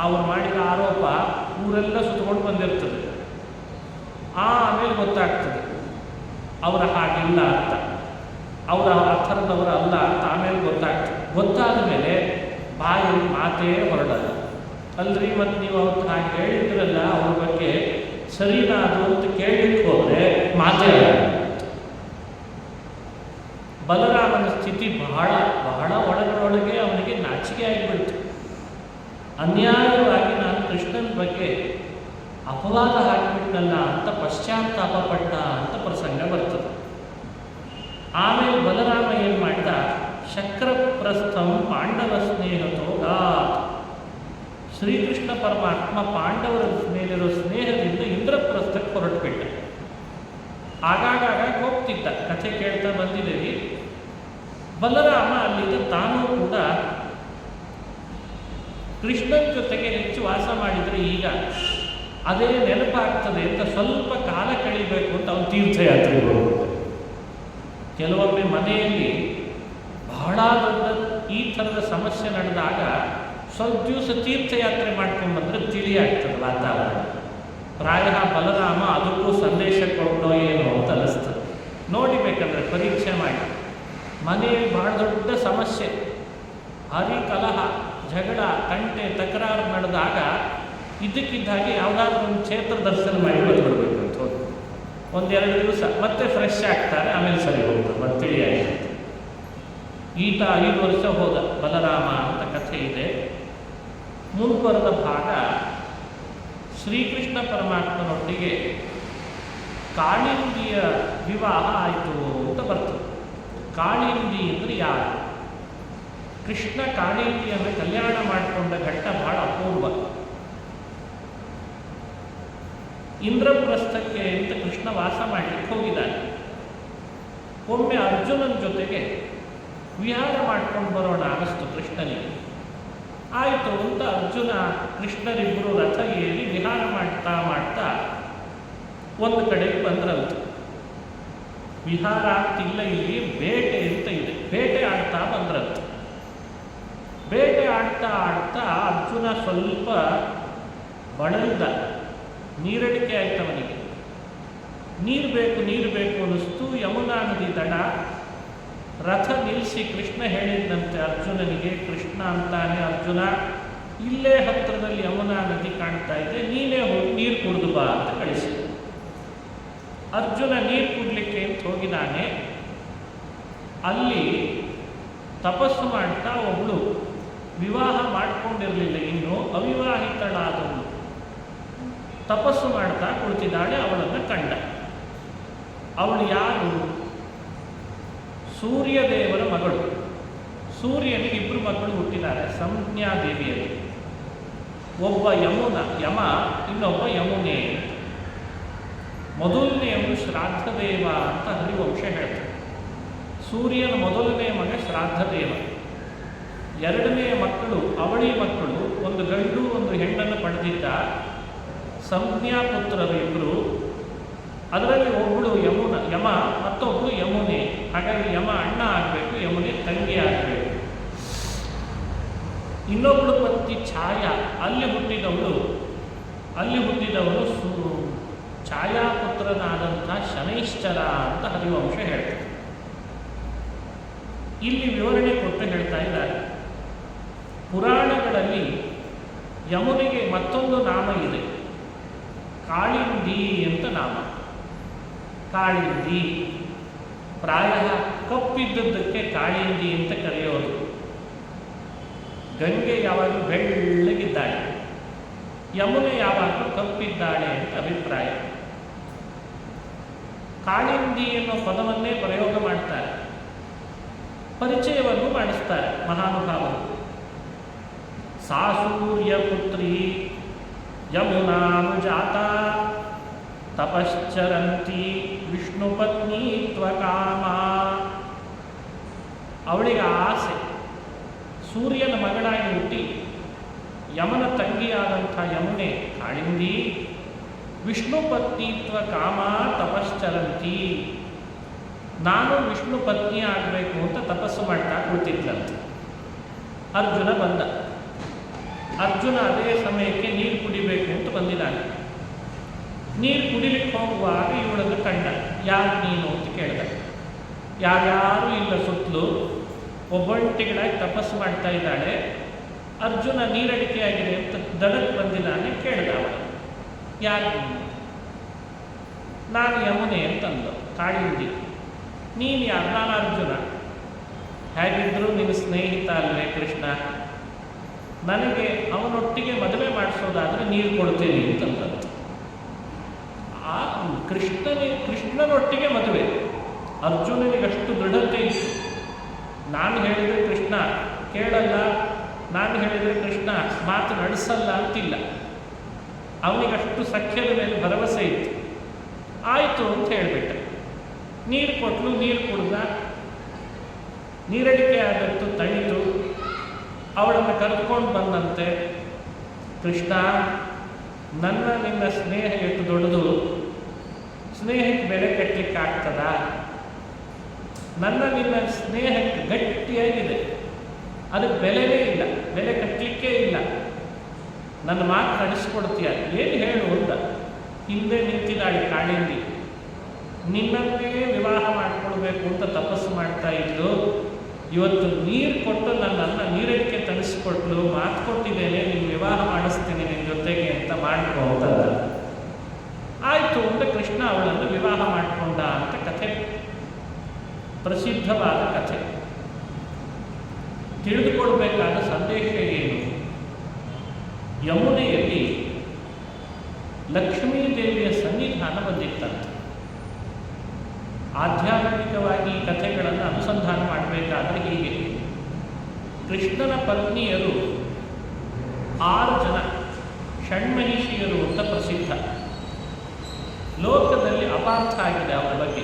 ಅವ್ರು ಮಾಡಿದ ಆರೋಪ ಊರೆಲ್ಲ ಸುತ್ತಕೊಂಡು ಬಂದಿರ್ತದೆ. ಆಮೇಲೆ ಗೊತ್ತಾಗ್ತದೆ ಅವರ ಹಾಗಿಲ್ಲ ಅಂತ, ಅವರ ಆ ಥರದವರ ಅಲ್ಲ ಅಂತ ಆಮೇಲೆ ಗೊತ್ತಾಗ್ತದೆ. ಗೊತ್ತಾದ ಮೇಲೆ ಬಾಯಲ್ಲಿ ಮಾತೇ ಹೊರಡಲ್ಲ. ಅಲ್ರಿ ಮತ್ತು ನೀವು ಅವತ್ತು ಹಾಗೆ ಹೇಳಿದ್ರಲ್ಲ ಅವ್ರ ಬಗ್ಗೆ ಸರಿನಾ ಅದು ಅಂತ ಕೇಳಲಿಕ್ಕೆ ಹೋದರೆ ಮಾತೇ ಬಲರಾಮನ ಸ್ಥಿತಿ ಬಹಳ ಬಹಳ ಒಳಗೊಳಗೆ ಅವನಿಗೆ ನಾಚಿಕೆ ಆಗಿಬಿಡ್ತು. ಅನ್ಯಾಯವಾಗಿ ನಾನು ಕೃಷ್ಣನ ಬಗ್ಗೆ ಅಪವಾದ ಹಾಕಿಬಿಟ್ನಲ್ಲ ಅಂತ ಪಶ್ಚಾತ್ತಾಪ ಪಟ್ಟ ಅಂತ ಪ್ರಸಂಗ ಬರ್ತದೆ. ಆಮೇಲೆ ಬಲರಾಮ ಏನು ಮಾಡಿದ, ಶಕ್ರಪ್ರಸ್ಥಂ ಪಾಂಡವ ಸ್ನೇಹತೋಗಾ, ಶ್ರೀಕೃಷ್ಣ ಪರಮಾತ್ಮ ಪಾಂಡವರ ಮೇಲಿರೋ ಸ್ನೇಹದಿಂದ ಇಂದ್ರಪ್ರಸ್ಥಕ್ಕೆ ಹೊರಟುಬಿಟ್ಟ. ಆಗಾಗ ಹೋಗ್ತಿದ್ದ, ಕಥೆ ಕೇಳ್ತಾ ಬಂದಿದ್ದೀವಿ. ಬಲರಾಮ ಅಲ್ಲಿದ್ದ ತಾನೂ ಕೂಡ ಕೃಷ್ಣನ ಜೊತೆಗೆ ಹೆಚ್ಚು ವಾಸ ಮಾಡಿದರೆ ಈಗ ಅದೇ ನೆನಪಾಗ್ತದೆ ಅಂತ ಸ್ವಲ್ಪ ಕಾಲ ಕಳಿಬೇಕು ಅಂತ ಅವನು ತೀರ್ಥಯಾತ್ರೆಗೆ ಹೋಗ್ತಾರೆ. ಕೆಲವೊಮ್ಮೆ ಮನೆಯಲ್ಲಿ ಬಹಳ ದೊಡ್ಡ ಈ ಥರದ ಸಮಸ್ಯೆ ನಡೆದಾಗ ಸ್ವಲ್ಪ ದಿವಸ ತೀರ್ಥಯಾತ್ರೆ ಮಾಡ್ಕೊಂಡ್ಬಂದ್ರೆ ತಿಳಿಯಾಗ್ತದೆ ವಾತಾವರಣ. ಪ್ರಾಯ ಬಲರಾಮ ಅದಕ್ಕೂ ಸಂದೇಶ ಕೊಡೋ ಏನು ಅಂತ ಅನಿಸ್ತದೆ. ನೋಡಿಬೇಕಂದ್ರೆ ಪರೀಕ್ಷೆ ಮಾಡಿ, ಮನೆಯಲ್ಲಿ ಬಹಳ ದೊಡ್ಡ ಸಮಸ್ಯೆ, ಭಾರಿ ಕಲಹ, ಜಗಳ, ತಂಟೆ, ತಕರಾರು ನಡೆದಾಗ ಇದ್ದಕ್ಕಿದ್ದಾಗೆ ಯಾವುದಾದ್ರೂ ಒಂದು ಕ್ಷೇತ್ರ ದರ್ಶನ ಮಾಡಿ ಬಂದ್ಬಿಡ್ಬೇಕು ಅಂತ ಹೋಗಿ ಒಂದೆರಡು ದಿವಸ ಮತ್ತೆ ಫ್ರೆಶ್ ಆಗ್ತಾರೆ, ಆಮೇಲೆ ಸರಿ ಹೋಗ್ತಾರೆ, ಮತ್ತೆ ತಿಳಿಯಾಗಿರುತ್ತೆ. ಈತ 5 ವರ್ಷ ಹೋದ ಬಲರಾಮ ಅಂತ ಕಥೆ ಇದೆ. ಮುಂದುವರೆದ ಭಾಗ ಶ್ರೀಕೃಷ್ಣ ಪರಮಾತ್ಮನೊಟ್ಟಿಗೆ ಕಾಳಿಂದಿಯ ವಿವಾಹ ಆಯಿತು ಅಂತ ಬರ್ತದೆ. ಕಾಳಿಂದಿ ಅಂದರೆ ಯಾರು? ಕೃಷ್ಣ ಕಾಳಿಂದಿಯನ್ನು ಕಲ್ಯಾಣ ಮಾಡಿಕೊಂಡ ಘಟ್ಟ ಬಹಳ ಅಪೂರ್ವ. ಇಂದ್ರಪ್ರಸ್ಥಕ್ಕೆ ಅಂತ ಕೃಷ್ಣ ವಾಸ ಮಾಡಲಿಕ್ಕೆ ಹೋಗಿದ್ದಾನೆ. ಒಮ್ಮೆ ಅರ್ಜುನನ ಜೊತೆಗೆ ವಿಹಾರ ಮಾಡ್ಕೊಂಡು ಬರೋಣ ಅನ್ನಿಸ್ತು ಕೃಷ್ಣನಿಗೆ. ಆಯಿತು ಅಂತ ಅರ್ಜುನ ಕೃಷ್ಣರಿಬ್ಬರು ರಥ ಏರಿ ವಿಹಾರ ಮಾಡ್ತಾ ಮಾಡ್ತಾ ಒಂದು ಕಡೆಗೆ ಬಂದ್ರಂತ. ವಿಹಾರ ಆಗ್ತಿಲ್ಲ, ಇಲ್ಲಿ ಬೇಟೆ ಅಂತ ಇದೆ, ಬೇಟೆ ಆಡ್ತಾ ಬಂದ್ರಂತ. ಬೇಟೆ ಆಡ್ತಾ ಆಡ್ತಾ ಅರ್ಜುನ ಸ್ವಲ್ಪ ಬಳಲ್ದ, ನೀರಡಿಕೆ ಆಯ್ತವನಿಗೆ. ನೀರು ಬೇಕು ಅನ್ನಿಸ್ತು. ಯಮುನಾ ನದಿ ದಡ, ರಥ ನಿಲ್ಲಿಸಿ ಕೃಷ್ಣ ಹೇಳಿದಂತೆ ಅರ್ಜುನನಿಗೆ, ಕೃಷ್ಣ ಅಂತಾನೆ, ಅರ್ಜುನ ಇಲ್ಲೇ ಹತ್ತಿರದಲ್ಲಿ ಯಮುನಾ ನದಿ ಕಾಣ್ತಾ ಇದೆ, ನೀನೇ ಹೋಗಿ ನೀರು ಕುಡಿದು ಬಾ ಅಂತ ಕಳಿಸಿ. ಅರ್ಜುನ ನೀರು ಕುಡ್ಲಿಕ್ಕೆ ಅಂತ ಹೋಗಿದ್ದಾನೆ. ಅಲ್ಲಿ ತಪಸ್ಸು ಮಾಡ್ತಾ ಒಬ್ಬಳು ವಿವಾಹ ಮಾಡಿಕೊಂಡಿರಲಿಲ್ಲ, ಇನ್ನು ಅವಿವಾಹಿತಳಾದವಳು ತಪಸ್ಸು ಮಾಡ್ತಾ ಕುಳಿತಿದ್ದಾಳೆ. ಅವಳನ್ನು ಕಂಡ. ಅವಳು ಯಾರು? ಸೂರ್ಯದೇವರ ಮಗಳು. ಸೂರ್ಯನಿಗೆ 2 ಮಕ್ಕಳು ಹುಟ್ಟಿದ್ದಾರೆ, ಸಂಜ್ಞಾದೇವಿಯಲ್ಲಿ. ಒಬ್ಬ ಯಮ, ಇನ್ನೊಬ್ಬ ಯಮುನೆ. ಮೊದಲನೆಯವರು ಶ್ರಾದ್ದದೇವ ಅಂತ ಹರಿವಂಶ ಹೇಳ್ತಾರೆ. ಸೂರ್ಯನ ಮೊದಲನೆಯ ಮಗ ಶ್ರಾದ್ದದೇವ. 2ನೇ ಮಕ್ಕಳು ಅವಳಿ ಮಕ್ಕಳು, ಒಂದು ಗಂಡು ಒಂದು ಹೆಣ್ಣನ್ನು ಪಡೆದಿದ್ದ. ಸಂಜ್ಞಾಪುತ್ರರು 2. ಅದರಲ್ಲಿ ಒಬ್ಬಳು ಯಮ, ಮತ್ತೊಬ್ಬಳು ಯಮುನೆ. ಹಾಗಾಗಿ ಯಮ ಅಣ್ಣ ಆಗಬೇಕು, ಯಮುನೆ ತಂಗಿ ಆಗಬೇಕು. ಇನ್ನೊಬ್ಬಳು ಪತ್ನಿ ಛಾಯಾ, ಅಲ್ಲಿ ಹುಟ್ಟಿದವನು ಛಾಯಾಪುತ್ರನಾದಂಥ ಶನೈಶ್ಚರ ಅಂತ ಹರಿವಂಶ ಹೇಳ್ತಾರೆ. ಇಲ್ಲಿ ವಿವರಣೆ ಕೊಟ್ಟು ಹೇಳ್ತಾ ಇದ್ದಾರೆ. ಪುರಾಣಗಳಲ್ಲಿ ಯಮುನಿಗೆ ಮತ್ತೊಂದು ನಾಮ ಇದೆ, ಕಾಳಿಂದಿ ಅಂತ ನಾಮ. ಕಾಳಿಂದಿ ಪ್ರಾಯ ಕಪ್ಪಿದ್ದದ್ದಕ್ಕೆ ಕಾಳಿಂದಿ ಅಂತ ಕರೆಯೋದು. ಗಂಗೆ ಯಾವಾಗಲೂ ಬೆಳ್ಳಗಿದ್ದಾಳೆ, ಯಮುನೆ ಯಾವಾಗಲೂ ಕಪ್ಪಿದ್ದಾಳೆ ಅಂತ ಅಭಿಪ್ರಾಯ. ಕಾಳಿಂದಿ ಎನ್ನುವ ಪದವನ್ನೇ ಪ್ರಯೋಗ ಮಾಡ್ತಾರೆ, ಪರಿಚಯವನ್ನು ಮಾಡಿಸ್ತಾರೆ ಮಹಾನುಭಾವರು. ಸಾ ಸೂರ್ಯಪುತ್ರಿ ಯಮುನಾನುಜಾತ ತಪಶ್ಚರಂತಿ ವಿಷ್ಣುಪತ್ನಿ ತ್ವಕಾಮ. ಅವಳಿಗೆ ಆಸೆ, ಸೂರ್ಯನ ಮಗಳಾಗಿ ಹುಟ್ಟಿ ಯಮನ ತಂಗಿಯಾದಂಥ ಯಮುನೆ ಕಾಳಿಂದಿ ವಿಷ್ಣು ಪತ್ನಿತ್ವ ಕಾಮ ತಪಶ್ಚರಂತಿ. ನಾನು ವಿಷ್ಣು ಪತ್ನಿ ಆಗಬೇಕು ಅಂತ ತಪಸ್ಸು ಮಾಡ್ತಾ ಕೂತಿದ್ಲಂತೆ. ಅರ್ಜುನ ಬಂದ. ಅರ್ಜುನ ಅದೇ ಸಮಯಕ್ಕೆ ನೀರು ಕುಡಿಬೇಕು ಅಂತ ಬಂದಿದ್ದಾನೆ. ನೀರು ಕುಡಿಲಿಕ್ಕೆ ಹೋಗುವಾಗ ಇವಳನ್ನು ಕಂಡ. ಯಾರು ನೀನು ಅಂತ ಕೇಳಿದ. ಯಾರ್ಯಾರೂ ಇಲ್ಲ ಸುತ್ತಲೂ, ಒಬ್ಬಂಟಿಗಳಾಗಿ ತಪಸ್ಸು ಮಾಡ್ತಾ ಇದ್ದಾಳೆ. ಅರ್ಜುನ ನೀರಡಿಕೆ ಆಗಿದೆ ಅಂತ ದಡಕ್ಕೆ ಬಂದಿದ್ದಾನೆ. ಕೇಳಿದ ಅವನು, ಯಾರು ನೀನು? ನಾನು ಯಮುನೆ ಅಂತಂದು. ಕಾಳಿಂದಿ. ನೀನು ಯಾರು? ನಾನು ಅರ್ಜುನ. ಹೇಗಿದ್ದರೂ ನಿನ್ನ ಸ್ನೇಹಿತ ಅಲ್ವೇ ಕೃಷ್ಣ, ನನಗೆ ಅವನೊಟ್ಟಿಗೆ ಮದುವೆ ಮಾಡಿಸೋದಾದರೆ ನೀರು ಕೊಡ್ತೇನೆ ಅಂತಂದಂತೆ. ಆ ಕೃಷ್ಣನೊಟ್ಟಿಗೆ ಮದುವೆ. ಅರ್ಜುನನಿಗಷ್ಟು ದೃಢತೆ ಇತ್ತು. ನಾನು ಹೇಳಿದರೆ ಕೃಷ್ಣ ಕೇಳಲ್ಲ, ನಾನು ಹೇಳಿದರೆ ಕೃಷ್ಣ ಮಾತು ನಡೆಸಲ್ಲ ಅಂತಿಲ್ಲ. ಅವನಿಗಷ್ಟು ಸಖ್ಯದ ಮೇಲೆ ಭರವಸೆ ಇತ್ತು. ಆಯಿತು ಅಂತ ಹೇಳಿಬಿಟ್ಟೆ. ನೀರು ಕೊಟ್ಟಲು, ನೀರು ಕುಡ್ದ. ನೀರಡಿಕೆ ಆದದ್ದು ತಣಿತು. ಅವಳನ್ನು ಕರೆದುಕೊಂಡು ಬಂದಂತೆ. ಕೃಷ್ಣ, ನನ್ನ ನಿನ್ನ ಸ್ನೇಹ ಎಷ್ಟು ದೊಡ್ಡದು, ಸ್ನೇಹಕ್ಕೆ ಬೆಲೆ ಕಟ್ಟಲಿಕ್ಕೆ ಆಗ್ತದ? ನನ್ನ ನಿನ್ನ ಸ್ನೇಹಕ್ಕೆ ಗಟ್ಟಿಯಾಗಿದೆ, ಅದಕ್ಕೆ ಬೆಲೆನೇ ಇಲ್ಲ, ಬೆಲೆ ಕಟ್ಟಲಿಕ್ಕೇ ಇಲ್ಲ. ನನ್ನ ಮಾತು ನಡೆಸ್ಕೊಡ್ತೀಯ? ಏನು ಹೇಳು ಅಂತ ಹಿಂದೆ ನಿಂತಿದ್ದಾಳೆ ಕಾಳಿಂದಿ. ನಿನ್ನನ್ನೇ ವಿವಾಹ ಮಾಡಿಕೊಳ್ಬೇಕು ಅಂತ ತಪಸ್ಸು ಮಾಡ್ತಾ ಇದ್ದು, ಇವತ್ತು ನೀರು ಕೊಟ್ಟು ನನ್ನನ್ನು ನೀರಡಿಕೆ ತಣಿಸ್ಕೊಟ್ಲು, ಮಾತು ಕೊಟ್ಟಿದ್ದೇನೆ, ನೀನು ವಿವಾಹ ಮಾಡಿಸ್ತೀನಿ ನಿನ್ನ ಜೊತೆಗೆ ಅಂತ ಮಾಡ್ಕೋ ಅಂತಂದ. ಆಯಿತು ಅಂತ ಕೃಷ್ಣ ಅವಳನ್ನು ವಿವಾಹ ಮಾಡಿಕೊಂಡ ಅಂತ ಕಥೆ, ಪ್ರಸಿದ್ಧವಾದ ಕಥೆ. ತಿಳಿದುಕೊಳ್ಬೇಕಾದ ಸಂದೇಶ ಏನು? ಯಮುನೆಯಲ್ಲಿ ಲಕ್ಷ್ಮೀದೇವಿಯ ಸನ್ನಿಧಾನ ಬಂದಿತ್ತಂತೆ. ಆಧ್ಯಾತ್ಮಿಕವಾಗಿ ಈ ಕಥೆಗಳನ್ನು ಅನುಸಂಧಾನ ಮಾಡಬೇಕಾದ್ರೆ ಹೀಗೆ. ಕೃಷ್ಣನ ಪತ್ನಿಯರು 6 ಜನ ಷಣ್ಮಹಿಷಿಯರು ಅಂತ ಪ್ರಸಿದ್ಧ. ಲೋಕದಲ್ಲಿ ಅಪಾರ್ಥ ಆಗಿದೆ ಅವರ ಬಗ್ಗೆ.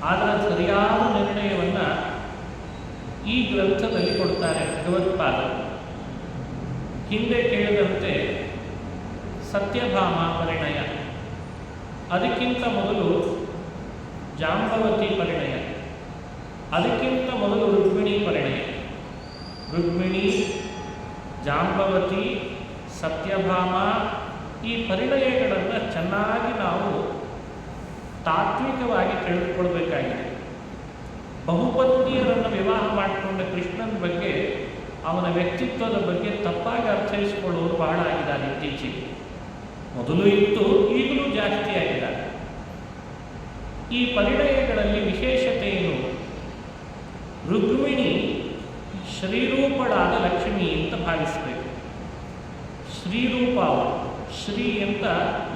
ಆದರೆ ಸರಿಯಾದ ನಿರ್ಣಯವನ್ನು ಈ ಗ್ರಂಥದಲ್ಲಿ ಕೊಡ್ತಾರೆ ಭಗವತ್ಪಾದರು. ಹಿಂದೆ ಕೇಳಿದಂತೆ ಸತ್ಯಭಾಮ ಪರಿಣಯ, ಅದಕ್ಕಿಂತ ಮೊದಲು ಜಾಂಬವತಿ ಪರಿಣಯ, ಅದಕ್ಕಿಂತ ಮೊದಲು ರುಕ್ಮಿಣಿ ಪರಿಣಯ. ರುಕ್ಮಿಣಿ, ಜಾಂಬವತಿ, ಸತ್ಯಭಾಮ ಈ ಪರಿಣಯಗಳನ್ನು ಚೆನ್ನಾಗಿ ನಾವು ತಾತ್ವಿಕವಾಗಿ ತಿಳಿದುಕೊಳ್ಬೇಕಾಗಿದೆ. ಬಹುಪತ್ನಿಯರನ್ನು ವಿವಾಹ ಮಾಡಿಕೊಂಡ ಕೃಷ್ಣನ ಬಗ್ಗೆ, ಅವನ ವ್ಯಕ್ತಿತ್ವದ ಬಗ್ಗೆ ತಪ್ಪಾಗಿ ಅರ್ಥೈಸಿಕೊಳ್ಳುವುದು ಬಹಳ ಆಗಿದ್ದಾರೆ ಇತ್ತೀಚೆಗೆ. ಮೊದಲು ಇತ್ತು, ಈಗಲೂ ಜಾಸ್ತಿ ಆಗಿದ್ದಾರೆ. ಈ ಪರಿಣಯಗಳಲ್ಲಿ ವಿಶೇಷತೆ ಏನು? ರುಕ್ಮಿಣಿ ಶ್ರೀರೂಪಳಾದ ಲಕ್ಷ್ಮಿ ಅಂತ ಭಾವಿಸಬೇಕು. ಶ್ರೀರೂಪ, ಶ್ರೀ ಅಂತ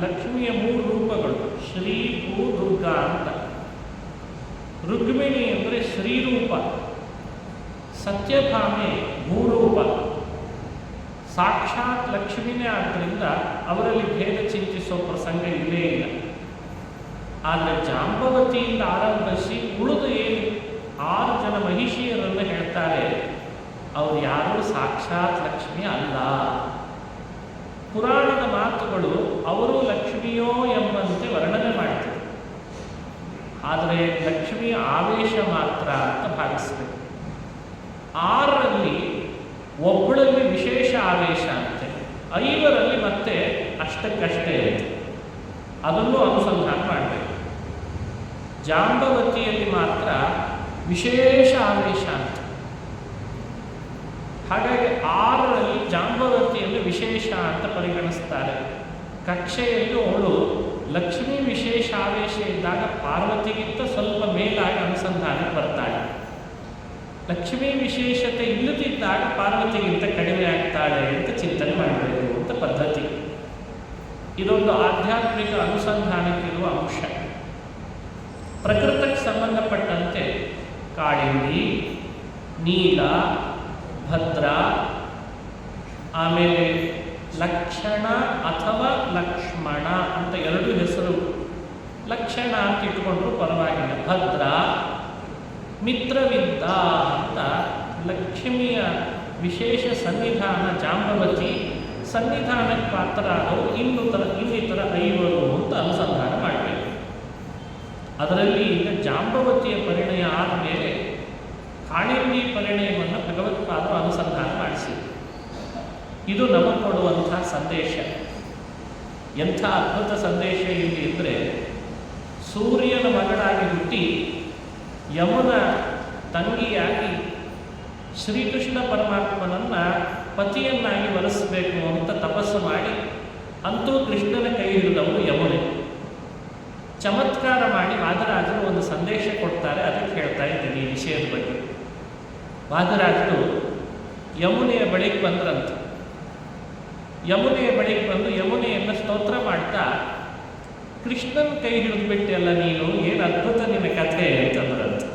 ಲಕ್ಷ್ಮಿಯ 3 ರೂಪಗಳು, ಶ್ರೀ, ಭೂ, ದುರ್ಗಾ ಅಂತ. ರುಕ್ಮಿಣಿ ಅಂದರೆ ಶ್ರೀರೂಪ, ಸತ್ಯಭಾಮೆ ಭೂರೂಪ, ಸಾಕ್ಷಾತ್ ಲಕ್ಷ್ಮಿನೇ. ಆದ್ದರಿಂದ ಅವರಲ್ಲಿ ಭೇದ ಚಿಂತಿಸೋ ಪ್ರಸಂಗ ಇಲ್ಲೇ ಇಲ್ಲ. ಆದರೆ ಜಾಂಬವತಿಯಿಂದ ಆರಂಭಿಸಿ ಉಳಿದ 6 ಜನ ಮಹಿಷಿಯರನ್ನು ಹೇಳ್ತಾರೆ, ಅವರು ಯಾರೂ ಸಾಕ್ಷಾತ್ ಲಕ್ಷ್ಮಿ ಅಲ್ಲ. ಪುರಾಣದ ಮಾತುಗಳು ಅವರು ಲಕ್ಷ್ಮಿಯೋ ಎಂಬಂತೆ ವರ್ಣನೆ ಮಾಡ್ತದೆ. ಆದರೆ ಲಕ್ಷ್ಮಿಯ ಆವೇಶ ಮಾತ್ರ ಅಂತ ಭಾವಿಸಬೇಕು. 6ರಲ್ಲಿ ಒಬ್ಬಳಲ್ಲಿ ವಿಶೇಷ ಆವೇಶ ಅಂತೆ, 5ರಲ್ಲಿ ಮತ್ತೆ ಅಷ್ಟಕ್ಕಷ್ಟೇ ಇರುತ್ತೆ. ಅದನ್ನು ಅನುಸಂಧಾನ ಮಾಡಬೇಕು. ಜಾಂಬವತಿಯಲ್ಲಿ ಮಾತ್ರ ವಿಶೇಷ ಆವೇಶ ಅಂತ. ಹಾಗಾಗಿ 6ರಲ್ಲಿ ಜಾಂಬವತಿಯನ್ನು ವಿಶೇಷ ಅಂತ ಪರಿಗಣಿಸ್ತಾರೆ. ಕಕ್ಷೆಯಲ್ಲಿ ಅವಳು ಲಕ್ಷ್ಮೀ ವಿಶೇಷ ಆವೇಶ ಇದ್ದಾಗ ಪಾರ್ವತಿಗಿಂತ ಸ್ವಲ್ಪ ಮೇಲಾಗಿ ಅನುಸಂಧಾನಕ್ಕೆ ಬರ್ತಾಳೆ. ಲಕ್ಷ್ಮೀ ವಿಶೇಷತೆ ಇಲ್ಲದಿದ್ದಾಗ ಪಾರ್ವತಿಗಿಂತ ಕಡಿಮೆ ಆಗ್ತಾಳೆ ಅಂತ ಚಿಂತನೆ ಮಾಡಬೇಕು ಅಂತ ಪದ್ಧತಿ. ಇದೊಂದು ಆಧ್ಯಾತ್ಮಿಕ ಅನುಸಂಧಾನಕ್ಕಿರುವ ಅಂಶ. ಪ್ರಕೃತಕ್ಕೆ ಸಂಬಂಧಪಟ್ಟಂತೆ ಕಾಳಿಂದಿ, ನೀಲ, ಭದ್ರ, ಆಮೇಲೆ ಲಕ್ಷಣ ಅಥವಾ ಲಕ್ಷ್ಮಣ ಅಂತ 2 ಹೆಸರು. ಲಕ್ಷಣ ಅಂತ ಇಟ್ಕೊಂಡ್ರು ಪರವಾಗಿಲ್ಲ. ಭದ್ರ, ಮಿತ್ರವಿದ್ದ ಅಂತ ಲಕ್ಷ್ಮಿಯ ವಿಶೇಷ ಸನ್ನಿಧಾನ ಜಾಂಬವತಿ, ಸನ್ನಿಧಾನಕ್ಕೆ ಪಾತ್ರರಾದವರು ಇನ್ನಿತರ 5 ಅಂತ ಅನುಸಂಧಾನ ಮಾಡಬೇಕು. ಅದರಲ್ಲಿ ಈಗ ಜಾಂಬವತಿಯ ಪರಿಣಯ ಆದಮೇಲೆ ಕಾಳಿಂದಿ ಪರಿಣಯವನ್ನು ಭಗವತ್ಪಾದರು ಅನುಸಂಧಾನ ಮಾಡಿಸಿ. ಇದು ನಮಗೆ ಕೊಡುವಂಥ ಸಂದೇಶ. ಎಂಥ ಅದ್ಭುತ ಸಂದೇಶ ಇಲ್ಲಿ ಅಂದರೆ, ಸೂರ್ಯನ ಮಗಳಾಗಿ ಹುಟ್ಟಿ ಯಮುನ ತಂಗಿಯಾಗಿ ಶ್ರೀಕೃಷ್ಣ ಪರಮಾತ್ಮನನ್ನ ಪತಿಯನ್ನಾಗಿ ವರಿಸಬೇಕು ಅಂತ ತಪಸ್ಸು ಮಾಡಿ ಅಂತೂ ಕೃಷ್ಣನ ಕೈ ಹಿಡಿದವರು ಯಮುನೆ. ಚಮತ್ಕಾರ ಮಾಡಿ ವಾದರಾಜರು ಒಂದು ಸಂದೇಶ ಕೊಡ್ತಾರೆ, ಅದಕ್ಕೆ ಹೇಳ್ತಾ ಇದ್ದೀನಿ ಈ ವಿಷಯದ ಬಗ್ಗೆ. ವಾದರಾಜರು ಯಮುನೆಯ ಬಳಿಗೆ ಬಂದ್ರಂತೆ. ಯಮುನೆಯ ಬಳಿಗೆ ಬಂದು ಯಮುನೆಯನ್ನು ಸ್ತೋತ್ರ ಮಾಡ್ತಾ, ಕೃಷ್ಣನ ಕೈ ಹಿಡಿದ್ಬಿಟ್ಟೆಲ್ಲ ನೀನು, ಏನು ಅದ್ಭುತ ನಿನ್ನ ಕಥೆ ಅಂತಂದ್ರಂತೆ.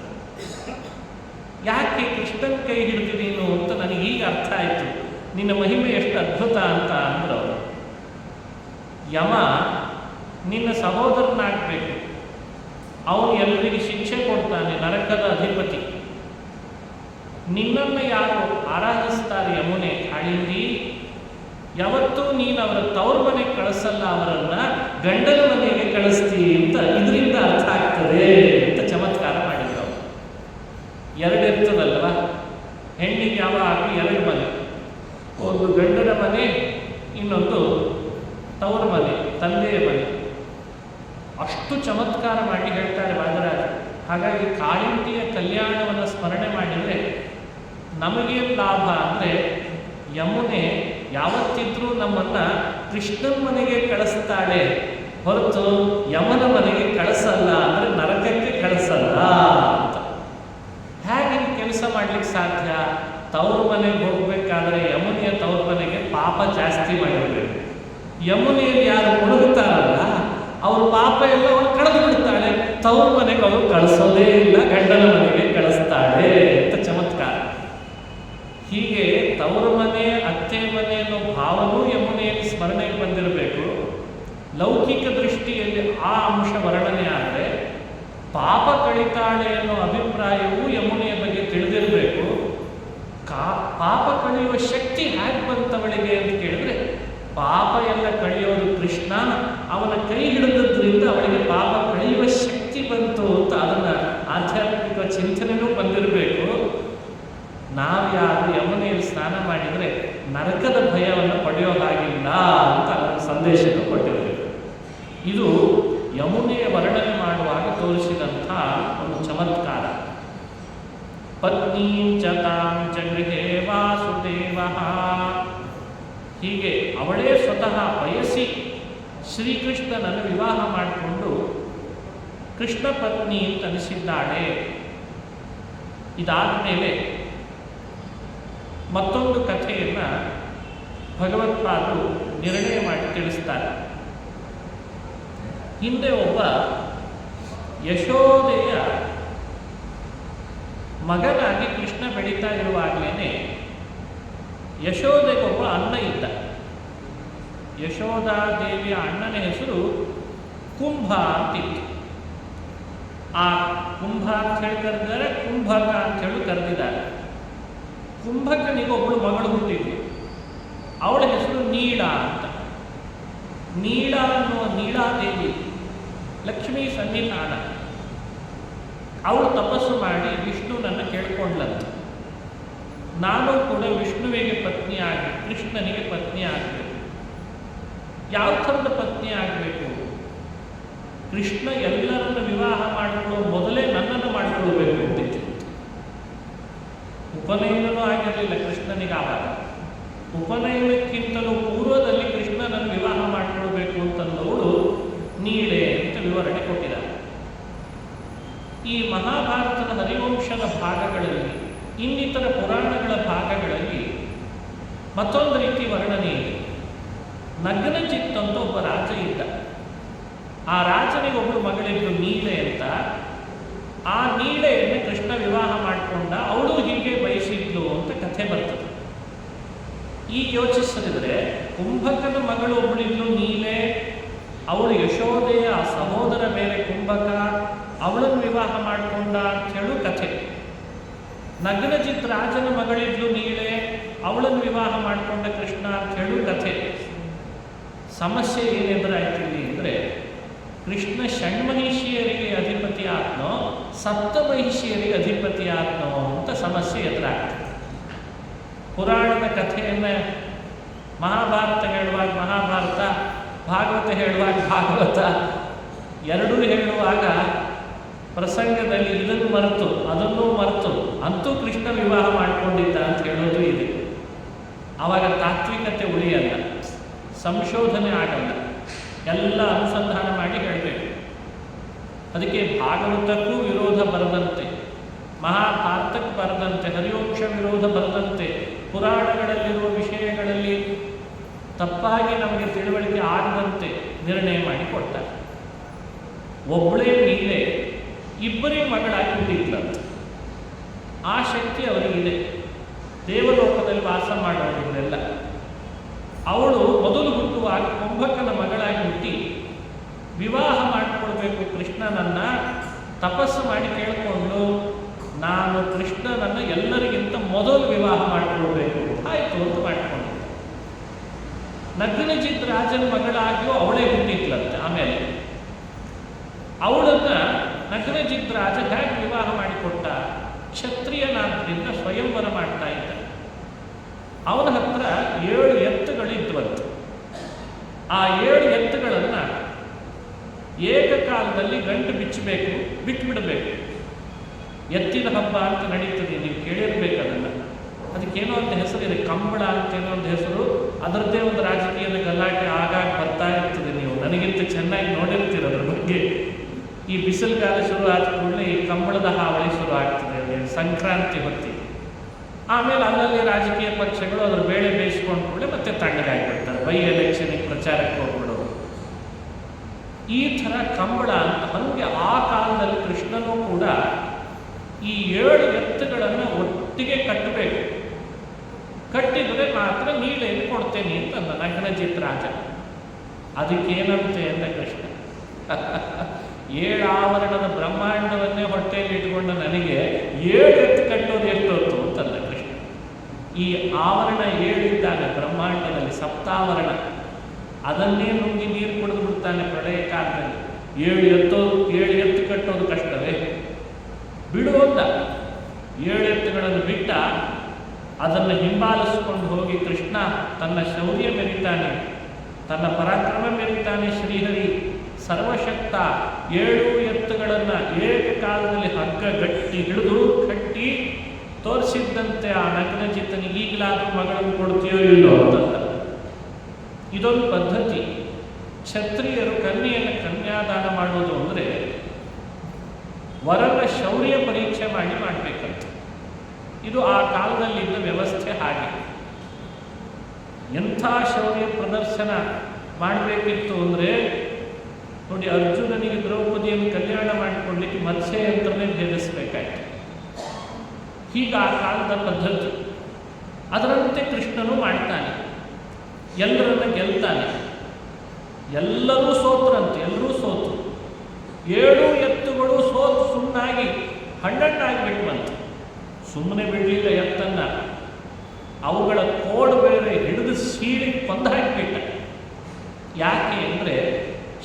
ಯಾಕೆ ಕೃಷ್ಣನ ಕೈ ಹಿಡಿದು ನೀನು ಅಂತ ನನಗೆ ಈಗ ಅರ್ಥ ಆಯಿತು, ನಿನ್ನ ಮಹಿಮೆ ಎಷ್ಟು ಅದ್ಭುತ ಅಂತ ಅಂದ್ರು ಅವರು. ಯಮ ನಿನ್ನ ಸಹೋದರನಾಗಬೇಕು, ಅವನು ಎಲ್ಲರಿಗೆ ಶಿಕ್ಷೆ ಕೊಡ್ತಾನೆ, ನರಕದ ಅಧಿಪತಿ. ನಿನ್ನನ್ನು ಯಾರು ಆರಾಧಿಸ್ತಾರೆ ಯಮುನೆ ಕಾಳಿಂದಿ, ಯಾವತ್ತೂ ನೀನು ಅವರ ತವ್ರ ಮನೆಗೆ ಕಳಿಸಲ್ಲ, ಅವರನ್ನ ಗಂಡನ ಮನೆಗೆ ಕಳಿಸ್ತೀವಿ ಅಂತ ಇದರಿಂದ ಅರ್ಥ ಆಗ್ತದೆ ಅಂತ ಚಮತ್ಕಾರ ಮಾಡಿದ್ರು ಅವರು. ಎರಡಿರ್ತದಲ್ವ, ಹೆಣ್ಣಿಗೆ ಯಾವಾಗಲೂ ಎರಡು ಮನೆ, ಒಂದು ಗಂಡನ ಮನೆ, ಇನ್ನೊಂದು ತವರ ಮನೆ, ತಂದೆಯ ಮನೆ. ಅಷ್ಟು ಚಮತ್ಕಾರ ಮಾಡಿ ಹೇಳ್ತಾರೆ ವಾದರಾಜ. ಹಾಗಾಗಿ ಕಾಳಿಂದಿಯ ಕಲ್ಯಾಣವನ್ನು ಸ್ಮರಣೆ ಮಾಡಿದರೆ ನಮಗೇನು ಲಾಭ ಅಂದರೆ, ಯಮುನೆ ಯಾವತ್ತಿದ್ರೂ ನಮ್ಮನ್ನು ಕೃಷ್ಣನ ಮನೆಗೆ ಕಳಿಸ್ತಾಳೆ ಹೊರತು ಯಮನ ಮನೆಗೆ ಕಳಿಸಲ್ಲ, ಅಂದರೆ ನರಕಕ್ಕೆ ಕಳಿಸಲ್ಲ ಅಂತ. ಹೇಗೆ ಕೆಲಸ ಮಾಡ್ಲಿಕ್ಕೆ ಸಾಧ್ಯ? ತವ್ರ ಮನೆಗೆ ಹೋಗ್ಬೇಕಾದ್ರೆ ಯಮುನೆಯ ತವ್ರ ಮನೆಗೆ ಪಾಪ ಜಾಸ್ತಿ ಮಾಡಿರಬೇಕು. ಯಮುನೆಯಲ್ಲಿ ಯಾರು ಮುಳುಗುತ್ತಾರಲ್ಲ ಅವ್ರ ಪಾಪ ಎಲ್ಲ ಅವಳು ಕಳೆದು ಬಿಡ್ತಾಳೆ, ತವ್ರ ಮನೆಗೆ ಅವಳು ಕಳಿಸೋದೇ ಇಲ್ಲ, ಗಂಡನ ಮನೆಗೆ ಕಳಿಸ್ತಾಳೆ ಅಂತ ಚಮತ್ಕಾರ. ಹೀಗೆ ತವ್ರ ಮನೆ ಅತ್ತೆ ಮನೆ ಅನ್ನೋ ಭಾವನೂ ಯಮುನೆಯಲ್ಲಿ ಸ್ಮರಣೆಗೆ ಬಂದಿರಬೇಕು. ಲೌಕಿಕ ದೃಷ್ಟಿಯಲ್ಲಿ ಆ ಅಂಶ ವರ್ಣನೆ ಆದರೆ ಪಾಪ ಕಳಿತಾಳೆ ಅನ್ನೋ ಅಭಿಪ್ರಾಯವೂ ಯಮುನೆಯ ಬಗ್ಗೆ ತಿಳಿದಿರಬೇಕು. ಪಾಪ ಕಳೆಯುವ ಶಕ್ತಿ ಹೇಗೆ ಬಂತವಳಿಗೆ ಅಂತ ಕೇಳಿದ್ರೆ, ಪಾಪ ಎಲ್ಲ ಕಳೆಯೋದು ಕೃಷ್ಣ, ಅವನ ಕೈ ಹಿಡಿದ್ರಿಂದ ಅವಳಿಗೆ ಪಾಪ ಕಳೆಯುವ ಶಕ್ತಿ ಬಂತು ಅಂತ ಅದನ್ನು ಆಧ್ಯಾತ್ಮಿಕ ಚಿಂತನೆಯೂ ಬಂದಿರಬೇಕು. ನಾವ್ಯಾರು ಯಮುನೆಯಲ್ಲಿ ಸ್ನಾನ ಮಾಡಿದರೆ ನರಕದ ಭಯವನ್ನು ಪಡೆಯೋ ಹಾಗಿಲ್ಲ ಅಂತ ಅದರ ಸಂದೇಶವನ್ನು ಕೊಟ್ಟಿರಬೇಕು. ಇದು ಯಮುನೆಯ ವರ್ಣನೆ ಮಾಡುವಾಗ ತೋರಿಸಿದಂಥ ಒಂದು ಚಮತ್ಕಾರ. ಪತ್ನೀಂ ಚ ತಾಂ ಚ ಗೃಹೇ ವಾಸುದೇವ, ಹೀಗೆ ಅವಳೇ ಸ್ವತಃ ಬಯಸಿ ಶ್ರೀಕೃಷ್ಣನನ್ನು ವಿವಾಹ ಮಾಡಿಕೊಂಡು ಕೃಷ್ಣ ಪತ್ನಿ ಅಂತ ಅನಿಸಿದ್ದಾಳೆ. ಇದಾದ ಮೇಲೆ ಮತ್ತೊಂದು ಕಥೆಯನ್ನು ಭಗವತ್ಪಾದರು ನಿರ್ಣಯ ಮಾಡಿ ತಿಳಿಸ್ತಾರೆ. ಹಿಂದೆ ಒಬ್ಬ ಯಶೋದೆಯ ಮಗನಾಗಿ ಕೃಷ್ಣ ಬೆಳೀತಾ ಇರುವಾಗಲೇ ಯಶೋದೆಗೊಬ್ಬ ಅಣ್ಣ ಇದ್ದ. ಯಶೋಧಾದೇವಿಯ ಅಣ್ಣನ ಹೆಸರು ಕುಂಭ ಅಂತಿತ್ತು. ಆ ಕುಂಭ ಅಂತ ಹೇಳಿ ಕರೆದಿದ್ದಾರೆ, ಕುಂಭಕ ಅಂತ ಹೇಳಿ ಕರೆದಿದ್ದಾರೆ. ಕುಂಭಕನಿಗೊಬ್ಬಳು ಮಗಳು ಹುಟ್ಟಿದ್ಲು, ಅವಳ ಹೆಸರು ನೀಳ ಅಂತ. ನೀಳ ಅನ್ನುವ ನೀಳಾದೇವಿ ಲಕ್ಷ್ಮೀ ಸನ್ನಿಧಾನ. ಅವಳು ತಪಸ್ಸು ಮಾಡಿ ವಿಷ್ಣುನನ್ನು ಕೇಳ್ಕೊಂಡ್ಲಂತ, ನಾನು ಕೂಡ ವಿಷ್ಣುವಿಗೆ ಪತ್ನಿ ಆಗಿ ಕೃಷ್ಣನಿಗೆ ಪತ್ನಿ ಆಗಬೇಕು. ಯಾವ ಥರದ ಪತ್ನಿ ಆಗಬೇಕು? ಕೃಷ್ಣ ಎಲ್ಲರನ್ನು ವಿವಾಹ ಮಾಡಿಕೊಳ್ಳೋ ಮೊದಲೇ ನನ್ನನ್ನು ಮಾಡಿಕೊಳ್ಬೇಕು ಅಂತಿತ್ತು. ಉಪನಯನವೂ ಆಗಿರಲಿಲ್ಲ ಕೃಷ್ಣನಿಗೆ ಆವಾಗ. ಉಪನಯನಕ್ಕಿಂತಲೂ ಪೂರ್ವದಲ್ಲಿ ಕೃಷ್ಣನನ್ನು ವಿವಾಹ ಮಾಡಿಕೊಳ್ಬೇಕು ಅಂತಂದವಳು ನೀಳೆ ಅಂತ ವಿವರಣೆ ಕೊಟ್ಟಿದ್ದಾರೆ. ಈ ಮಹಾಭಾರತದ ಹರಿವಂಶದ ಭಾಗಗಳಲ್ಲಿ, ಇನ್ನಿತರ ಪುರಾಣಗಳ ಭಾಗಗಳಲ್ಲಿ ಮತ್ತೊಂದು ರೀತಿ ವರ್ಣನೆ ಇದೆ. ನಗ್ನಜಿತ್ ಅಂತ ಒಬ್ಬ ರಾಜ ಇದ್ದ. ಆ ರಾಜನಿಗೆ ಒಬ್ಬಳು ಮಗಳಿದ್ರು ನೀಳೆ ಅಂತ. ಆ ನೀಳೆಯನ್ನು ಕೃಷ್ಣ ವಿವಾಹ ಮಾಡಿಕೊಂಡ, ಅವಳು ಹೀಗೆ ಬಯಸಿದ್ಲು ಅಂತ ಕಥೆ ಬರ್ತದೆ. ಈಗ ಯೋಚಿಸಿದ್ರೆ ಕುಂಭಕನ ಮಗಳು ಒಬ್ಬಳಿದ್ಲು ನೀಲೆ, ಅವಳು ಯಶೋದೆಯ ಸಹೋದರ ಬೇರೆ ಕುಂಭಕ, ಅವಳನ್ನು ವಿವಾಹ ಮಾಡಿಕೊಂಡ ಅಂತ ಹೇಳು ಕಥೆ. ನಗ್ನಜಿತ್ ರಾಜನ ಮಗಳಿದ್ಲು ನೀಳೆ, ಅವಳನ್ನು ವಿವಾಹ ಮಾಡಿಕೊಂಡ ಕೃಷ್ಣ ಅಂತ ಹೇಳು ಕಥೆ. ಸಮಸ್ಯೆ ಏನೆದುರಾಯ್ತಿಲ್ಲಿ ಅಂದರೆ, ಕೃಷ್ಣ ಷಣ್ಮಹಿಷಿಯರಿಗೆ ಅಧಿಪತಿ ಆತ್ನೋ ಸಪ್ತಮಹಿಷಿಯರಿಗೆ ಅಧಿಪತಿ ಆತ್ನೋ ಅಂತ ಸಮಸ್ಯೆ ಎದುರಾಗ್ತದೆ. ಪುರಾಣದ ಕಥೆಯನ್ನು ಮಹಾಭಾರತ ಹೇಳುವಾಗ ಮಹಾಭಾರತ, ಭಾಗವತ ಹೇಳುವಾಗ ಭಾಗವತ, ಎರಡೂ ಹೇಳುವಾಗ ಪ್ರಸಂಗದಲ್ಲಿ ಇದನ್ನು ಮರೆತು ಅದನ್ನೂ ಮರೆತು ಅಂತೂ ಕೃಷ್ಣ ವಿವಾಹ ಮಾಡಿಕೊಂಡಿದ್ದ ಆವಾಗ ತಾತ್ವಿಕತೆ ಉಳಿಯಲ್ಲ, ಸಂಶೋಧನೆ ಆಗಲ್ಲ, ಎಲ್ಲ ಅನುಸಂಧಾನ ಮಾಡಿ ಹೇಳಬೇಕು. ಅದಕ್ಕೆ ಭಾಗವತಕ್ಕೂ ವಿರೋಧ ಬರದಂತೆ, ಮಹಾಭಾರತಕ್ಕೆ ಬರದಂತೆ, ಹರಿವಂಶ ವಿರೋಧ ಬರದಂತೆ, ಪುರಾಣಗಳಲ್ಲಿರುವ ವಿಷಯಗಳಲ್ಲಿ ತಪ್ಪಾಗಿ ನಮಗೆ ತಿಳುವಳಿಕೆ ಆಗದಂತೆ ನಿರ್ಣಯ ಮಾಡಿ ಕೊಡ್ತಾರೆ. ಒಬ್ಬಳೇ ನೀಲೆ ಇಬ್ಬರೇ ಮಗಳಾಗಿ ಹುಟ್ಟಿದ್ಲಂತೆ. ಆ ಶಕ್ತಿ ಅವರಿಗಿದೆ. ದೇವಲೋಕದಲ್ಲಿ ವಾಸ ಮಾಡೋರಿಗೆಲ್ಲ ಅವಳು ಮೊದಲು ಹುಟ್ಟುವಾಗ ಕುಂಭಕನ ಮಗಳಾಗಿ ಹುಟ್ಟಿ ವಿವಾಹ ಮಾಡಿಕೊಳ್ಬೇಕು ಕೃಷ್ಣನನ್ನ ತಪಸ್ಸು ಮಾಡಿ ಕೇಳಿಕೊಂಡು, ನಾನು ಕೃಷ್ಣನನ್ನು ಎಲ್ಲರಿಗಿಂತ ಮೊದಲು ವಿವಾಹ ಮಾಡಿಕೊಳ್ಬೇಕು ಆಯಿತು ಅಂತ ಮಾಡಿಕೊಂಡು. ನಗ್ನಜಿತ್ ರಾಜನ ಮಗಳಾಗಿಯೂ ಅವಳೇ ಹುಟ್ಟಿದ್ಲಂತೆ. ಆಮೇಲೆ ಅವಳನ್ನ ನಗ್ನಜಿತ್ ರಾಜ ಹೇಗೆ ವಿವಾಹ ಮಾಡಿಕೊಟ್ಟ? ಕ್ಷತ್ರಿಯನಾದ್ರಿಂದ ಸ್ವಯಂವರ ಮಾಡ್ತಾ ಇದ್ದ. ಅವನ ಹತ್ರ 7 ಎತ್ತುಗಳಿದ್ವಂತೆ. ಆ 7 ಎತ್ತುಗಳನ್ನು ಏಕಕಾಲದಲ್ಲಿ ಗಂಟು ಬಿಚ್ಚಬೇಕು, ಬಿಟ್ಬಿಡಬೇಕು. ಎತ್ತಿನ ಹಬ್ಬ ಅಂತ ನಡೀತದೆ, ನೀವು ಕೇಳಿರ್ಬೇಕು ಅದನ್ನು. ಅದಕ್ಕೇನೋ ಒಂದು ಹೆಸರಿದೆ, ಕಂಬಳ ಅಂತೇನೋ ಒಂದು ಹೆಸರು. ಅದರದ್ದೇ ಒಂದು ರಾಜಕೀಯದ ಗಲಾಟೆ ಆಗಾಗ ಬರ್ತಾ ಇರ್ತದೆ. ನೀವು ನನಗಿಂತ ಚೆನ್ನಾಗಿ ನೋಡಿರ್ತೀರ ಅದ್ರ ಬಗ್ಗೆ. ಈ ಬಿಸಿಲುಗಾಲ ಶುರು ಆದ ಕೂಡಲೇ ಈ ಕಂಬಳದ ಹಾವಳಿ ಶುರು ಆಗ್ತದೆ, ಸಂಕ್ರಾಂತಿ ಹೊತ್ತಿ. ಆಮೇಲೆ ಅಲ್ಲಲ್ಲಿ ರಾಜಕೀಯ ಪಕ್ಷಗಳು ಅದರ ಬೇಳೆ ಬೇಯಿಸ್ಕೊಂಡು ಕೂಡಲೇ ಮತ್ತೆ ತಣ್ಣಗಾಗಿಬಿಡ್ತಾರೆ, ಬೈ ಎಲೆಕ್ಷನಿಗೆ ಪ್ರಚಾರಕ್ಕೆ ಹೋಗ್ಬಿಡೋರು. ಈ ಥರ ಕಂಬಳ ಅಂತ. ಹಂಗೆ ಆ ಕಾಲದಲ್ಲಿ ಕೃಷ್ಣನೂ ಕೂಡ ಈ 7 ಎತ್ತುಗಳನ್ನು ಒಟ್ಟಿಗೆ ಕಟ್ಟಬೇಕು. ಕಟ್ಟಿದರೆ ಮಾತ್ರ ನೀಳೆಯನ್ನು ಕೊಡ್ತೇನೆ ಅಂತ ಅಂದ ನಗ್ನಜಿತ್ ರಾಜ. ಅದಕ್ಕೇನಂತೆ ಅಂದ ಕೃಷ್ಣ, 7 ಆವರಣದ ಬ್ರಹ್ಮಾಂಡವನ್ನೇ ಹೊಟ್ಟೆಯಲ್ಲಿ ಇಟ್ಕೊಂಡ ನನಗೆ 7 ಎತ್ತು ಕಟ್ಟೋದು ಎಷ್ಟೊತ್ತು ಅಂತಂದ ಕೃಷ್ಣ. ಈ ಆವರಣ 7 ಇದ್ದಾಗ ಬ್ರಹ್ಮಾಂಡದಲ್ಲಿ ಸಪ್ತಾವರಣ, ಅದನ್ನೇ ನುಂಗಿ ನೀರು ಕುಡಿದು ಬಿಡ್ತಾನೆ ಪ್ರಳಯ ಕಾಲದಲ್ಲಿ. 7 ಎತ್ತು ಕಟ್ಟೋದು ಕಷ್ಟವೇ? ಬಿಡುವಂತ 7 ಎತ್ತುಗಳನ್ನು ಬಿಟ್ಟ. ಅದನ್ನು ಹಿಂಬಾಲಿಸಿಕೊಂಡು ಹೋಗಿ ಕೃಷ್ಣ ತನ್ನ ಶೌರ್ಯ ಮೆರಿತಾನೆ, ತನ್ನ ಪರಾಕ್ರಮ ಮೆರಿತಾನೆ. ಶ್ರೀಹರಿ ಸರ್ವಶಕ್ತ 7 ಎತ್ತುಗಳನ್ನು ಏಕಕಾಲದಲ್ಲಿ ಹಗ್ಗ ಗಟ್ಟಿ ಹಿಡಿದು ಕಟ್ಟಿ ತೋರಿಸಿದ್ದಂತೆ ಆ ನಗ್ನಜಿತ್ತನಿಗೆ ಈಗಲಾದರೂ ಮಗಳನ್ನು ಕೊಡ್ತೀಯೋ ಇಲ್ಲೋ ಅಂತ. ಇದೊಂದು ಪದ್ಧತಿ. ಕ್ಷತ್ರಿಯರು ಕನ್ಯೆಯನ್ನು ಕನ್ಯಾದಾನ ಮಾಡೋದು ಅಂದರೆ ವರನ ಶೌರ್ಯ ಪರೀಕ್ಷೆ ಮಾಡಿ ಮಾಡಬೇಕಂತ. ಇದು ಆ ಕಾಲದಲ್ಲಿದ್ದ ವ್ಯವಸ್ಥೆ. ಹಾಗೆ ಎಂಥ ಶೌರ್ಯ ಪ್ರದರ್ಶನ ಮಾಡಬೇಕಿತ್ತು ಅಂದರೆ ನೋಡಿ, ಅರ್ಜುನನಿಗೆ ದ್ರೌಪದಿಯನ್ನು ಕಲ್ಯಾಣ ಮಾಡಿಕೊಳ್ಳಲಿಕ್ಕೆ ಮತ್ಸ್ಯಯಂತ್ರನೇ ಭೇದಿಸಬೇಕಾಯಿತು. ಹೀಗೆ ಆ ಕಾಲದ ಪದ್ಧತಿ. ಅದರಂತೆ ಕೃಷ್ಣನು ಮಾಡ್ತಾನೆ, ಎಲ್ಲರನ್ನ ಗೆಲ್ತಾನೆ. ಎಲ್ಲರೂ ಸೋತ್ರಂತೆ, ಎಲ್ಲರೂ ಸೋತು 7 ಎತ್ತುಗಳು ಸೋತು ಸುಮ್ಮನಾಗಿ ಹಣ್ಣಾಗಿಬಿಟ್ವಂತೆ. ಸುಮ್ಮನೆ ಬಿಡಲಿಲ್ಲ ಎತ್ತನ್ನು, ಅವುಗಳ ಕೋಡು ಬೇರೆ ಹಿಡಿದು ಸೀಳಿ ಕೊಂದು ಹಾಕಿಬಿಟ್ಟ. ಯಾಕೆ ಅಂದರೆ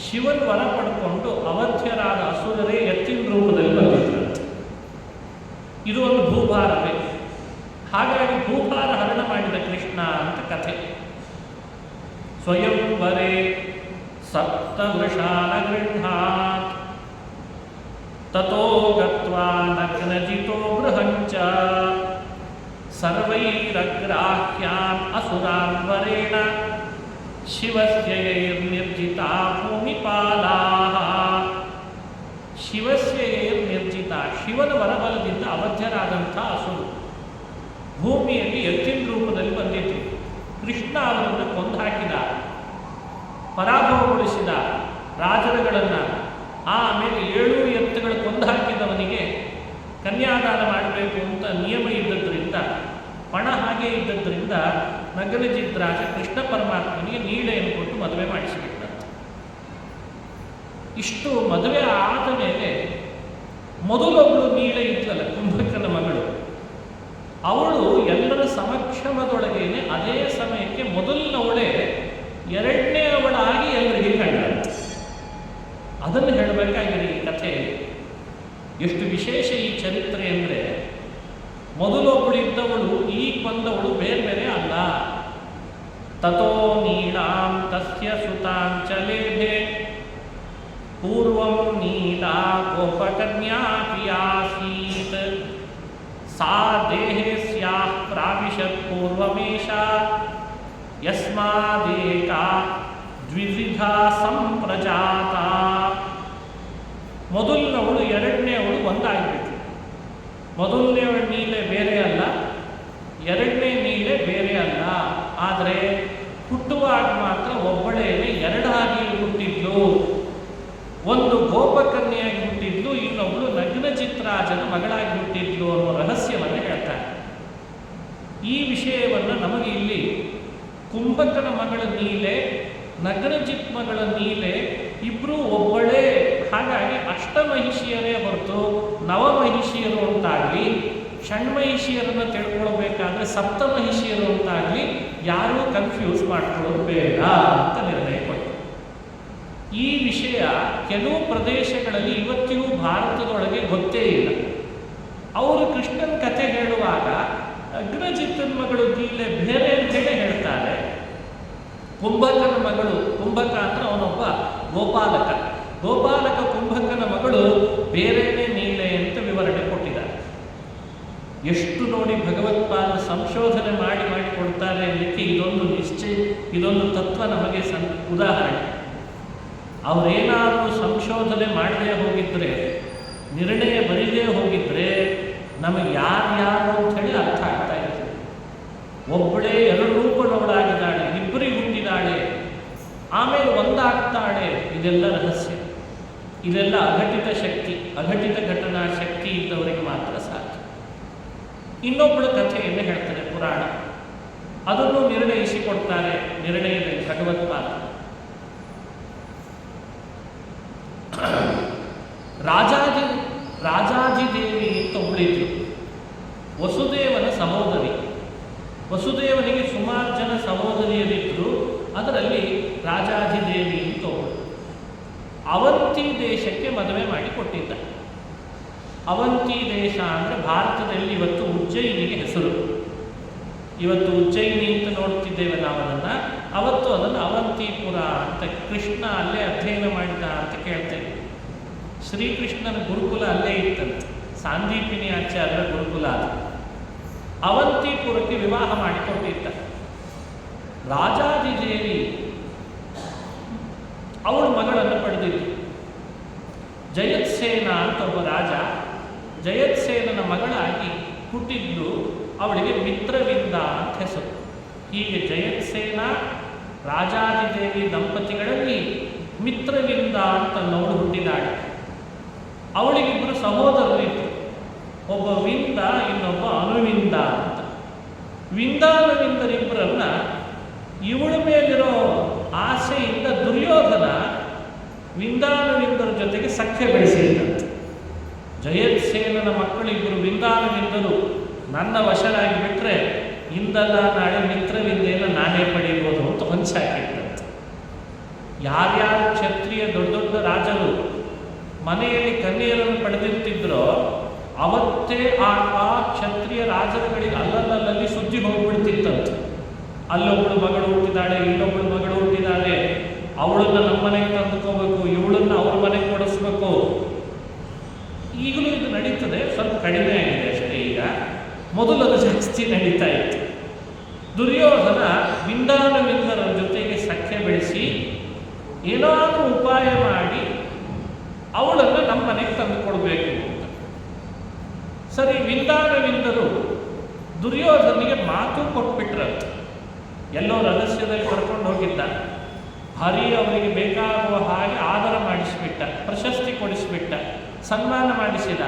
ಶಿವನ್ ವರ ಪಡ್ಕೊಂಡು ಅವಧ್ಯರಾದ ಅಸುರರೇ ಎತ್ತಿನ ರೂಪದಲ್ಲಿ ಬಂದಿದ್ರಂತೆ. ಇದು ಒಂದು ಭೂಭಾರವೇ. ಹಾಗಾಗಿ ಭೂಭಾರ ಹರಣ ಮಾಡಿದ ಕೃಷ್ಣ ಅಂತ ಕಥೆ. ಸ್ವಯಂವರೇ ಸಪ್ತವೃಷಾನ ಗೃಹಾತ್ ತತೋ ಗತ್ವಾ ನಗ್ನಜಿತೋ ಬೃಹಂಚ ಸರ್ವೈರಗ್ರಾಹ್ಯಾನ್ ಅಸುರಾನ್ ವರೇಣ ಶಿವಸ್ಯೈರ್ನಿರ್ಜಿತಾ ಭೂಮಿಪಾಲಾಃ. ಶಿವಸ್ಯೈರ್ನಿರ್ಜಿತ, ಶಿವನ ವರಬಲದಿಂದ ಅವಧ್ಯರಾದಂಥ ಅಸುರು ಭೂಮಿಯಲ್ಲಿ ಎತ್ತಿನ ರೂಪದಲ್ಲಿ ಬಂದಿತ್ತು. ಕೃಷ್ಣ ಅವರನ್ನು ಕೊಂದು ಹಾಕಿದ, ಪರಾಭವಗೊಳಿಸಿದ ರಾಜರುಗಳನ್ನು. ಆಮೇಲೆ 7 ಎತ್ತುಗಳು ಕೊಂದು ಹಾಕಿದವನಿಗೆ ಕನ್ಯಾದಾನ ಮಾಡಬೇಕು ಅಂತ ನಿಯಮ ಇದ್ದದ್ರಿಂದ, ಪಣ ಹಾಗೆ ಇದ್ದದ್ರಿಂದ ನಗ್ನಜಿತ್ ರಾಜ ಕೃಷ್ಣ ಪರಮಾತ್ಮನಿಗೆ ನೀಳೆಯನ್ನು ಕೊಟ್ಟು ಮದುವೆ ಮಾಡಿಸಿಬಿಟ್ಟ. ಇಷ್ಟು ಮದುವೆ ಆದ ಮೇಲೆ ಮೊದಲೊಬ್ಬಳು ನೀಳೆ ಇದ್ಲಲ್ಲ, ಕುಂಭಕನ ಮಗಳು, ಅವಳು ಎಲ್ಲರ ಸಮಕ್ಷಮದೊಳಗೇನೆ ಅದೇ ಸಮಯಕ್ಕೆ ಮೊದಲನವಳೇ 2ನೇ ಅವಳಾಗಿ ಎಲ್ಲರಿಗೆ ಕಂಡಂತೆ. ಅದನ್ನು ಹೇಳಬೇಕಾಗಿದೆ ಈ ಕಥೆಯಲ್ಲಿ. ಎಷ್ಟು ವಿಶೇಷ ಈ ಚರಿತ್ರೆ ಅಂದರೆ, ಮೊದಲೊಬ್ಬಳಿದ್ದವಳು ಈಗ ಬಂದವಳು ಬೇರೆ ಬೇರೆ ಅಲ್ಲ. ತಥೋ ನೀಳಾಂ ತಸ್ಯ ಸುತಾಂಚಲೇಭೆ ಪೂರ್ವಂ ನೀಲಾ ಗೋಪಕನ್ಯಾಪಿ ಆಸೀತ್ ಸಾ ದೇಹೇ ಸ್ಯಾಃ ಪ್ರಾವಿಶತ್ ಪೂರ್ವಮೇಶ ಯಸ್ಮಾದೇಕ ದ್ವಿವಿಧ ಸಂಪ್ರಜಾತ. ಮೊದಲನವಳು ಎರಡನೇವಳು ಒಂದಾಗಿಬಿಟ್ರು. ಮೊದಲನೇವಳ ನೀಲೆ ಬೇರೆ ಅಲ್ಲ, ಎರಡನೇ ನೀಲೆ ಬೇರೆ ಅಲ್ಲ. ಆದರೆ ಹುಟ್ಟುವಾಗ ಮಾತ್ರ ಒಬ್ಬಳೇನೆ ಎರಡಾಗಿ ಹುಟ್ಟಿದ್ಲು. ಒಂದು ಗೋಪಕನ್ಯೆಯಾಗಿ ಹುಟ್ಟಿದ್ಲು, ಇನ್ನೊಬ್ಬಳು ನಗ್ನಚಿತ್ರಾಜನ ಮಗಳಾಗಿ ಹುಟ್ಟಿದ್ಲು ಅನ್ನೋ ರಹಸ್ಯವನ್ನು ಹೇಳ್ತಾರೆ. ಈ ವಿಷಯವನ್ನು ನಮಗೆ ಇಲ್ಲಿ ಕುಂಭಕನ ಮಗಳ ನೀಲೆ, ನಗ್ನಚಿತ್ ಮಗಳ ನೀಲೆ ಇಬ್ಬರು ಒಬ್ಬಳೇ. ಹಾಗಾಗಿ ಅಷ್ಟಮಹಿಷಿಯರೇ ಹೊರತು ನವಮಹಿಷಿಯರು ಅಂತಾಗಲಿ, ಷಣ್ಮಹಿಷಿಯರನ್ನು ತಿಳ್ಕೊಳ್ಬೇಕಾದ್ರೆ ಸಪ್ತಮಹಿಷಿಯರು ಅಂತಾಗಲಿ ಯಾರೂ ಕನ್ಫ್ಯೂಸ್ ಮಾಡ್ಕೊಳ್ಳೋದು ಬೇಡ ಅಂತ ನಿರ್ಣಯ ಕೊಟ್ಟರು. ಈ ವಿಷಯ ಕೆಲವು ಪ್ರದೇಶಗಳಲ್ಲಿ ಇವತ್ತಿಗೂ ಭಾರತದೊಳಗೆ ಗೊತ್ತೇ ಇಲ್ಲ. ಅವರು ಕೃಷ್ಣನ ಕಥೆ ಹೇಳುವಾಗ ಅಗ್ನಜಿತ್ತನ ಮಗಳು ನೀಲೆ ಬೇರೆ ಅಂತೇಳಿ ಹೇಳ್ತಾರೆ. ಕುಂಭಕನ ಮಗಳು, ಕುಂಭಕ ಅಂದ್ರೆ ಅವನೊಬ್ಬ ಗೋಪಾಲಕ, ಗೋಪಾಲಕ ಕುಂಭಕನ ಮಗಳು ಬೇರೆನೇ ನೀಲೆ ಅಂತ ವಿವರಣೆ ಕೊಟ್ಟಿದ್ದಾರೆ. ಎಷ್ಟು ನೋಡಿ ಭಗವತ್ಪಾದ ಸಂಶೋಧನೆ ಮಾಡಿ ಕೊಡ್ತಾರೆ ಅನ್ನಲಿಕ್ಕೆ ಇದೊಂದು ನಿಶ್ಚಯ, ಇದೊಂದು ತತ್ವ ನಮಗೆ ಉದಾಹರಣೆ. ಅವರೇನಾದರೂ ಸಂಶೋಧನೆ ಮಾಡದೇ ಹೋಗಿದ್ರೆ, ನಿರ್ಣಯ ಬರೀದೇ ಹೋಗಿದ್ರೆ ನಮಗೆ ಯಾರ್ಯಾರು ಅಂತ ಹೇಳಿ ಅರ್ಥ ಆಗ್ತಾ ಇದೆ. ಒಬ್ಬಳೇ ಎರಡು ರೂಪದವಳಾಗಿದ್ದಾಳೆ, ಇಬ್ಬರಿಗೆ ಹುಟ್ಟಿದಾಳೆ, ಆಮೇಲೆ ಒಂದಾಗ್ತಾಳೆ. ಇದೆಲ್ಲ ರಹಸ್ಯ, ಇದೆಲ್ಲ ಅಘಟಿತ ಶಕ್ತಿ, ಅಘಟಿತ ಘಟನಾ ಶಕ್ತಿ ಇದ್ದವರಿಗೆ ಮಾತ್ರ ಸಾಧ್ಯ. ಇನ್ನೊಬ್ಬಳ ಕಥೆಯನ್ನು ಹೇಳ್ತಾರೆ ಪುರಾಣ, ಅದನ್ನು ನಿರ್ಣಯಿಸಿಕೊಡ್ತಾರೆ ನಿರ್ಣಯದಲ್ಲಿ ಭಗವತ್ಪಾದ. ರಾಜಾಜಿದೇವಿ ಅಂತ ಒಬ್ಬಳಿದ್ರು, ವಸುದೇವನ ಸಹೋದರಿ. ವಸುದೇವನಿಗೆ ಸುಮಾರು ಜನ ಸಹೋದರಿಯರಿದ್ದರು, ಅದರಲ್ಲಿ ರಾಜಾಜಿದೇವಿ ಅಂತ ಒಬ್ಬಳು. ಅವಂತಿ ದೇಶಕ್ಕೆ ಮದುವೆ ಮಾಡಿ ಕೊಟ್ಟಿದ್ದ. ಅವಂತಿ ದೇಶ ಅಂದರೆ ಭಾರತದಲ್ಲಿ ಇವತ್ತು ಉಜ್ಜಯಿನಿಗೆ ಹೆಸರು. ಇವತ್ತು ಉಜ್ಜಯಿನಿ ಅಂತ ನೋಡ್ತಿದ್ದೇವೆ ನಾವು ಅದನ್ನು, ಅವತ್ತು ಅದನ್ನು ಅವಂತಿಪುರ ಅಂತ. ಕೃಷ್ಣ ಅಲ್ಲೇ ಅಧ್ಯಯನ ಮಾಡಿದ ಅಂತ ಕೇಳ್ತೇವೆ. ಶ್ರೀಕೃಷ್ಣನ ಗುರುಕುಲ ಅಲ್ಲೇ ಇತ್ತಂತೆ, ಸಾಂದೀಪಿನಿ ಆಚಾರ್ಯರ ಗುರುಕುಲ ಅದು. ಅವಂತಿಪುರಕ್ಕೆ ವಿವಾಹ ಮಾಡಿಕೊಟ್ಟಿದ್ದ. ರಾಜಾಜಿದೇವಿ ಅವಳ ಮಗಳನ್ನು ಪಡೆದಿದ್ದು. ಜಯತ್ಸೇನ ಅಂತ ಒಬ್ಬ ರಾಜ, ಜಯತ್ಸೇನನ ಮಗಳಾಗಿ ಹುಟ್ಟಿದ್ದು ಅವಳಿಗೆ ಮಿತ್ರವಿಂದ ಅಂತ ಹೆಸರು. ಹೀಗೆ ಜಯತ್ಸೇನ ರಾಜಾಜಿದೇವಿ ದಂಪತಿಗಳಲ್ಲಿ ಮಿತ್ರವಿಂದ ಅಂತ ನೋಡು ಹುಟ್ಟಿದಾಳೆ. ಅವಳಿಗಿಬ್ಬರು ಸಹೋದರರಿದ್ದರು, ಒಬ್ಬ ವಿಂದ, ಇನ್ನೊಬ್ಬ ಅನುವಿಂದ ಅಂತ. ವಿಂದಾನುವಿಂದರಿಬ್ಬರನ್ನ ಇವಳ ಮೇಲಿರೋ ಆಸೆಯಿಂದ ದುರ್ಯೋಧನ ವಿಂದಾನುವಿಂದರ ಜೊತೆಗೆ ಸಖ್ಯ ಬೆಳೆಸಿದಂತೆ. ಜಯತ್ಸೇನನ ಮಕ್ಕಳಿಬ್ಬರು ವಿಂದಾನುವಿಂದರು ನನ್ನ ವಶರಾಗಿ ಬಿಟ್ಟರೆ ಇಂದಲ್ಲ ನಾಳೆ ಮಿತ್ರವಿಂದೇನ ನಾನೇ ಪಡೆಯಬಹುದು ಅಂತ ಹೊಂಚಾಕಿಟ್ಟಂತೆ. ಯಾರ್ಯಾರು ಕ್ಷತ್ರಿಯ ದೊಡ್ಡ ದೊಡ್ಡ ರಾಜರು ಮನೆಯಲ್ಲಿ ಕನ್ಯೆಯರನ್ನು ಪಡೆದಿರ್ತಿದ್ರೋ ಅವತ್ತೇ ಆ ಕ್ಷತ್ರಿಯ ರಾಜರುಗಳಿಗೆ ಅಲ್ಲಲ್ಲಿ ಸುದ್ದಿ ಹೋಗ್ಬಿಡ್ತಿತ್ತಂತೆ. ಅಲ್ಲೊಬ್ಬಳು ಮಗಳು ಹುಟ್ಟಿದಾಳೆ, ಇಲ್ಲೊಬ್ಬಳು ಮಗಳು ಹುಟ್ಟಿದಾಳೆ, ಅವಳನ್ನು ನಮ್ಮ ಮನೆಗೆ ತಂದುಕೋಬೇಕು, ಇವಳನ್ನು ಅವ್ರ ಮನೆಗೆ ಕೊಡಿಸ್ಬೇಕು. ಈಗಲೂ ಇದು ನಡೀತದೆ, ಸ್ವಲ್ಪ ಕಡಿಮೆ ಆಗಿದೆ ಅಷ್ಟೇ. ಈಗ ಮೊದಲು ಅದು ಜಾಸ್ತಿ ನಡೀತಾ ಇತ್ತು. ದುರ್ಯೋಧನ ವಿಂದಾನುವಿಂದರ ಜೊತೆಗೆ ಸಖ್ಯ ಬೆಳೆಸಿ ಏನಾದರೂ ಉಪಾಯ ಮಾಡಿ ಅವಳನ್ನು ನಮ್ಮ ಮನೆಗೆ ತಂದು ಕೊಡಬೇಕು ಅಂತ. ಸರಿ, ವಿಂದಾನುವಿಂದರು ದುರ್ಯೋಧನಿಗೆ ಮಾತು ಕೊಟ್ಬಿಟ್ರಂತೆ. ಎಲ್ಲೋ ರಹಸ್ಯದಲ್ಲಿ ಕರ್ಕೊಂಡು ಹೋಗಿದ್ದ. ಹರಿ ಅವರಿಗೆ ಬೇಕಾಗುವ ಹಾಗೆ ಆದರ ಮಾಡಿಸಿಬಿಟ್ಟ, ಪ್ರಶಸ್ತಿ ಕೊಡಿಸಿಬಿಟ್ಟ, ಸನ್ಮಾನ ಮಾಡಿಸಿದ.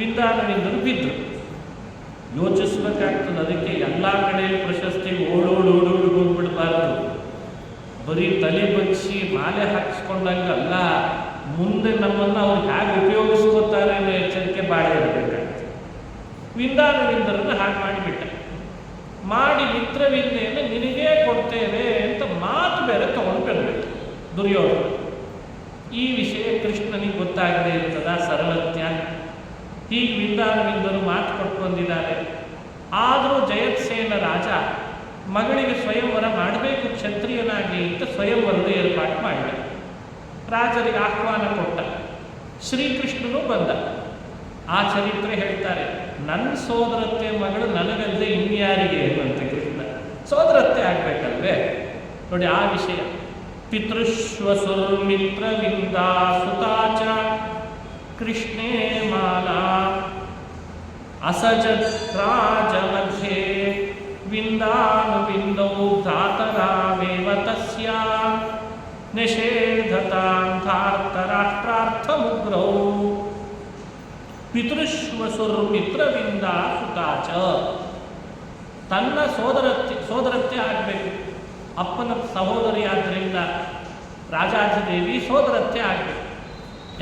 ವಿಂದಾನುವಿಂದರು ಬಿದ್ದರು. ಯೋಚಿಸ್ಬೇಕಾಗ್ತದೆ, ಅದಕ್ಕೆ ಎಲ್ಲ ಕಡೆಯಲ್ಲಿ ಪ್ರಶಸ್ತಿ ಓಡೋಡು ಹೋಗ್ಬಿಡ್ಬಾರ್ದು. ಬರೀ ತಲೆ ಬಗ್ಸಿ ಮಾಲೆ ಹಾಕಿಸ್ಕೊಂಡಂಗಲ್ಲ, ಮುಂದೆ ನಮ್ಮನ್ನು ಅವ್ರು ಹೇಗೆ ಉಪಯೋಗಿಸ್ಕೋತಾರೆ ಅನ್ನೋ ಎಚ್ಚರಿಕೆ ಬಾಳೆ ಇರಬೇಕಾಗ್ತದೆ. ವಿಂದಾನುವಿಂದರನ್ನು ಹಾಗೆ ಮಾಡಿಬಿಟ್ಟ. ಮಾಡಿ ಮಿತ್ರವಿಂದೆಯನ್ನು ನಿನಗೇ ಕೊಡ್ತೇವೆ ಅಂತ ಮಾತು ಬೇರೆ ತಗೊಂಡು ಬಂದ್ಬಿಟ್ಟು ದುರ್ಯೋಧನ. ಈ ವಿಷಯ ಕೃಷ್ಣನಿಗೆ ಗೊತ್ತಾಗದೇ ಇರ್ತದ ಸರ್ವಜ್ಞ. ಹೀಗೆ ವಿಂದಾನುವಿಂದರು ಮಾತು ಕೊಟ್ಟು ಬಂದಿದ್ದಾರೆ. ಆದರೂ ಜಯತ್ಸೇನ ರಾಜ ಮಗಳಿಗೆ ಸ್ವಯಂವರ ಮಾಡಬೇಕು ಕ್ಷತ್ರಿಯನಾಗಿ ಅಂತ ಸ್ವಯಂವರದ ಏರ್ಪಾಡು ಮಾಡಿದ. ರಾಜರಿಗೆ ಆಹ್ವಾನ ಕೊಟ್ಟ. ಶ್ರೀಕೃಷ್ಣನು ಬಂದ. ಆ ಚರಿತ್ರೆ ಹೇಳ್ತಾರೆ. ನನ್ನ ಸೋದರತ್ತೆ ಮಗಳು ನನಗಲ್ಲದೆ ಇನ್ಯಾರಿಗೆ ಅಂತ ಕೃಷ್ಣ ಸೋದರತ್ತೆ ಆಗ್ಬೇಕಲ್ವೇ. ನೋಡಿ ಆ ವಿಷಯ. ಪಿತೃಶ್ವಸುರ್ಮಿತ್ರವಿಂದ ಸುತಾಚ ಕೃಷ್ಣೇ ಮಾಲಾ ಅಸಜತ್ರಾಜ ಮಧ್ಯೆ ವಿಂದಾನುವಿಂದೌ ಭ್ರಾತರಾವೇವ ತಸ್ಯ ನಿಷೇಧತಾಂಥಾರ್ಥರಾಷ್ಟ್ರಾರ್ಥಮುಗ್ರೌ ಪಿತೃಶ್ವಸುರ್ಮಿತ್ರವಿಂದ ಸುತಾಚ. ತನ್ನ ಸೋದರತ್ತೆ ಆಗಬೇಕು. ಅಪ್ಪನ ಸಹೋದರಿಯಾದ್ದರಿಂದ ರಾಜಾಜಿದೇವಿ ಸೋದರತ್ತೆ ಆಗಬೇಕು.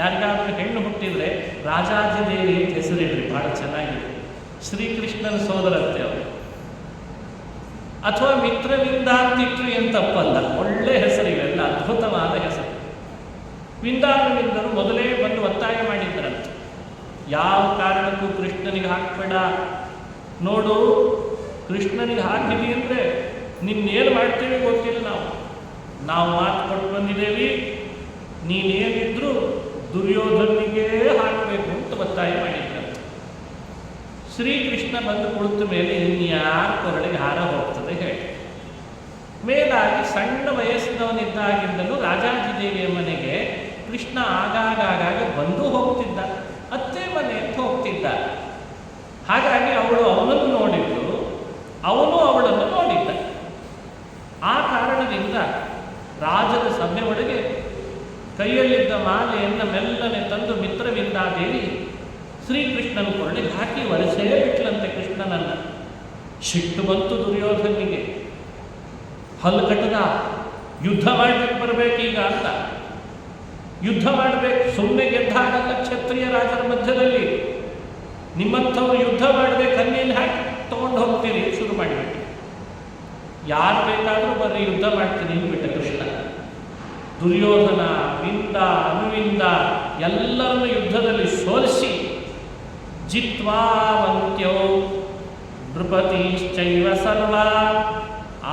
ಯಾರಿಗಾದರೂ ಹೆಣ್ಣು ಹುಟ್ಟಿದರೆ ರಾಜಾಜಿದೇವಿ ಅಂತ ಹೆಸರಿಡ್ರಿ, ಭಾಳ ಚೆನ್ನಾಗಿದೆ. ಶ್ರೀಕೃಷ್ಣನ ಸೋದರತ್ತೆ ಅವರು. ಅಥವಾ ಮಿತ್ರವಿಂದ ಅಂತಿಟ್ರು ಏನು ತಪ್ಪಲ್ಲ, ಒಳ್ಳೆ ಹೆಸರಿವೆಲ್ಲ, ಅದ್ಭುತವಾದ ಹೆಸರು. ವಿಂದಾನುವಿಂದರು ಮೊದಲೇ ಬಂದು ಒತ್ತಾಯ ಮಾಡಿದ್ದರಂತೆ, ಯಾವ ಕಾರಣಕ್ಕೂ ಕೃಷ್ಣನಿಗೆ ಹಾಕಬೇಡ, ನೋಡು ಕೃಷ್ಣನಿಗೆ ಹಾಕಿದಿ ಅಂದರೆ ನಿನ್ನೇನು ಮಾಡ್ತೀವಿ ಗೊತ್ತಿಲ್ಲ, ನಾವು ಮಾತು ಕೊಟ್ಟು ಬಂದಿದ್ದೇವೆ, ನೀನೇನಿದ್ರು ದುರ್ಯೋಧನಿಗೆ ಹಾಕಬೇಕು ಅಂತ ಒತ್ತಾಯ ಮಾಡಿದ್ರಂತೆ. ಶ್ರೀಕೃಷ್ಣ ಬಂದು ಕುಳಿತ ಮೇಲೆ ಇನ್ಯಾರ ಕೊರಳಿಗೆ ಹಾರ ಹೋಗ್ತದೆ ಹೇಳಿ. ಮೇಲಾಗಿ ಸಣ್ಣ ವಯಸ್ಸಿನವನಿದ್ದಾಗಿಂದಲೂ ರಾಜಾಜಿದೇವಿಯ ಮನೆಗೆ ಕೃಷ್ಣ ಆಗಾಗ ಬಂದು ಹೋಗ್ತಿದ್ದ, ಅತ್ತೆ ಮನೆ ಅಂತ ಹೋಗ್ತಿದ್ದ. ಹಾಗಾಗಿ ಅವಳು ಅವನನ್ನು ನೋಡಿದ್ದು, ಅವನು ಅವಳನ್ನು ನೋಡಿದ್ದ. ಆ ಕಾರಣದಿಂದ ರಾಜರ ಸಭೆ ಒಳಗೆ ಕೈಯಲ್ಲಿದ್ದ ಮಾಲೆಯನ್ನು ಮೆಲ್ಲನೆ ತಂದು ಮಿತ್ರವಿಂದಾದೇವಿ ಶ್ರೀಕೃಷ್ಣನ ಕೊರಳಿಗೆ ಹಾಕಿ ವರಸೇ ಬಿಟ್ಲಂತೆ ಕೃಷ್ಣನನ್ನು. ಸಿಟ್ಟು ಬಂತು ದುರ್ಯೋಧನಿಗೆ. ಹಲ್ಲು ಕಟ್ಟದ, ಯುದ್ಧ ಮಾಡಬೇಕು ಬರಬೇಕೀಗ ಅಂತ. ಯುದ್ಧ ಮಾಡಬೇಕು, ಸುಮ್ಮನೆ ಗೆದ್ದಾಗಲ್ಲ ಕ್ಷತ್ರಿಯ ರಾಜರ ಮಧ್ಯದಲ್ಲಿ. ನಿಮ್ಮಂಥವ್ರು ಯುದ್ಧ ಮಾಡಬೇಕು, ಕಣ್ಣೀಲಿ ಹಾಕಿ ತೊಗೊಂಡು ಹೋಗ್ತೀರಿ, ಶುರು ಮಾಡಿಬಿಟ್ಟು. ಯಾರು ಬೇಕಾದರೂ ಬರ್ರಿ ಯುದ್ಧ ಮಾಡ್ತೀನಿ ಅಂದ್ಬಿಟ್ಟ ಕೃಷ್ಣ. ದುರ್ಯೋಧನ, ವಿಂದ, ಅನುವಿಂದ ಎಲ್ಲರನ್ನು ಯುದ್ಧದಲ್ಲಿ ಸೋಲಿಸಿ ಜಿತ್ವಾವಂತ್ಯೋ ನೃಪತಿಶ್ಚೈವ ಸರ್ವ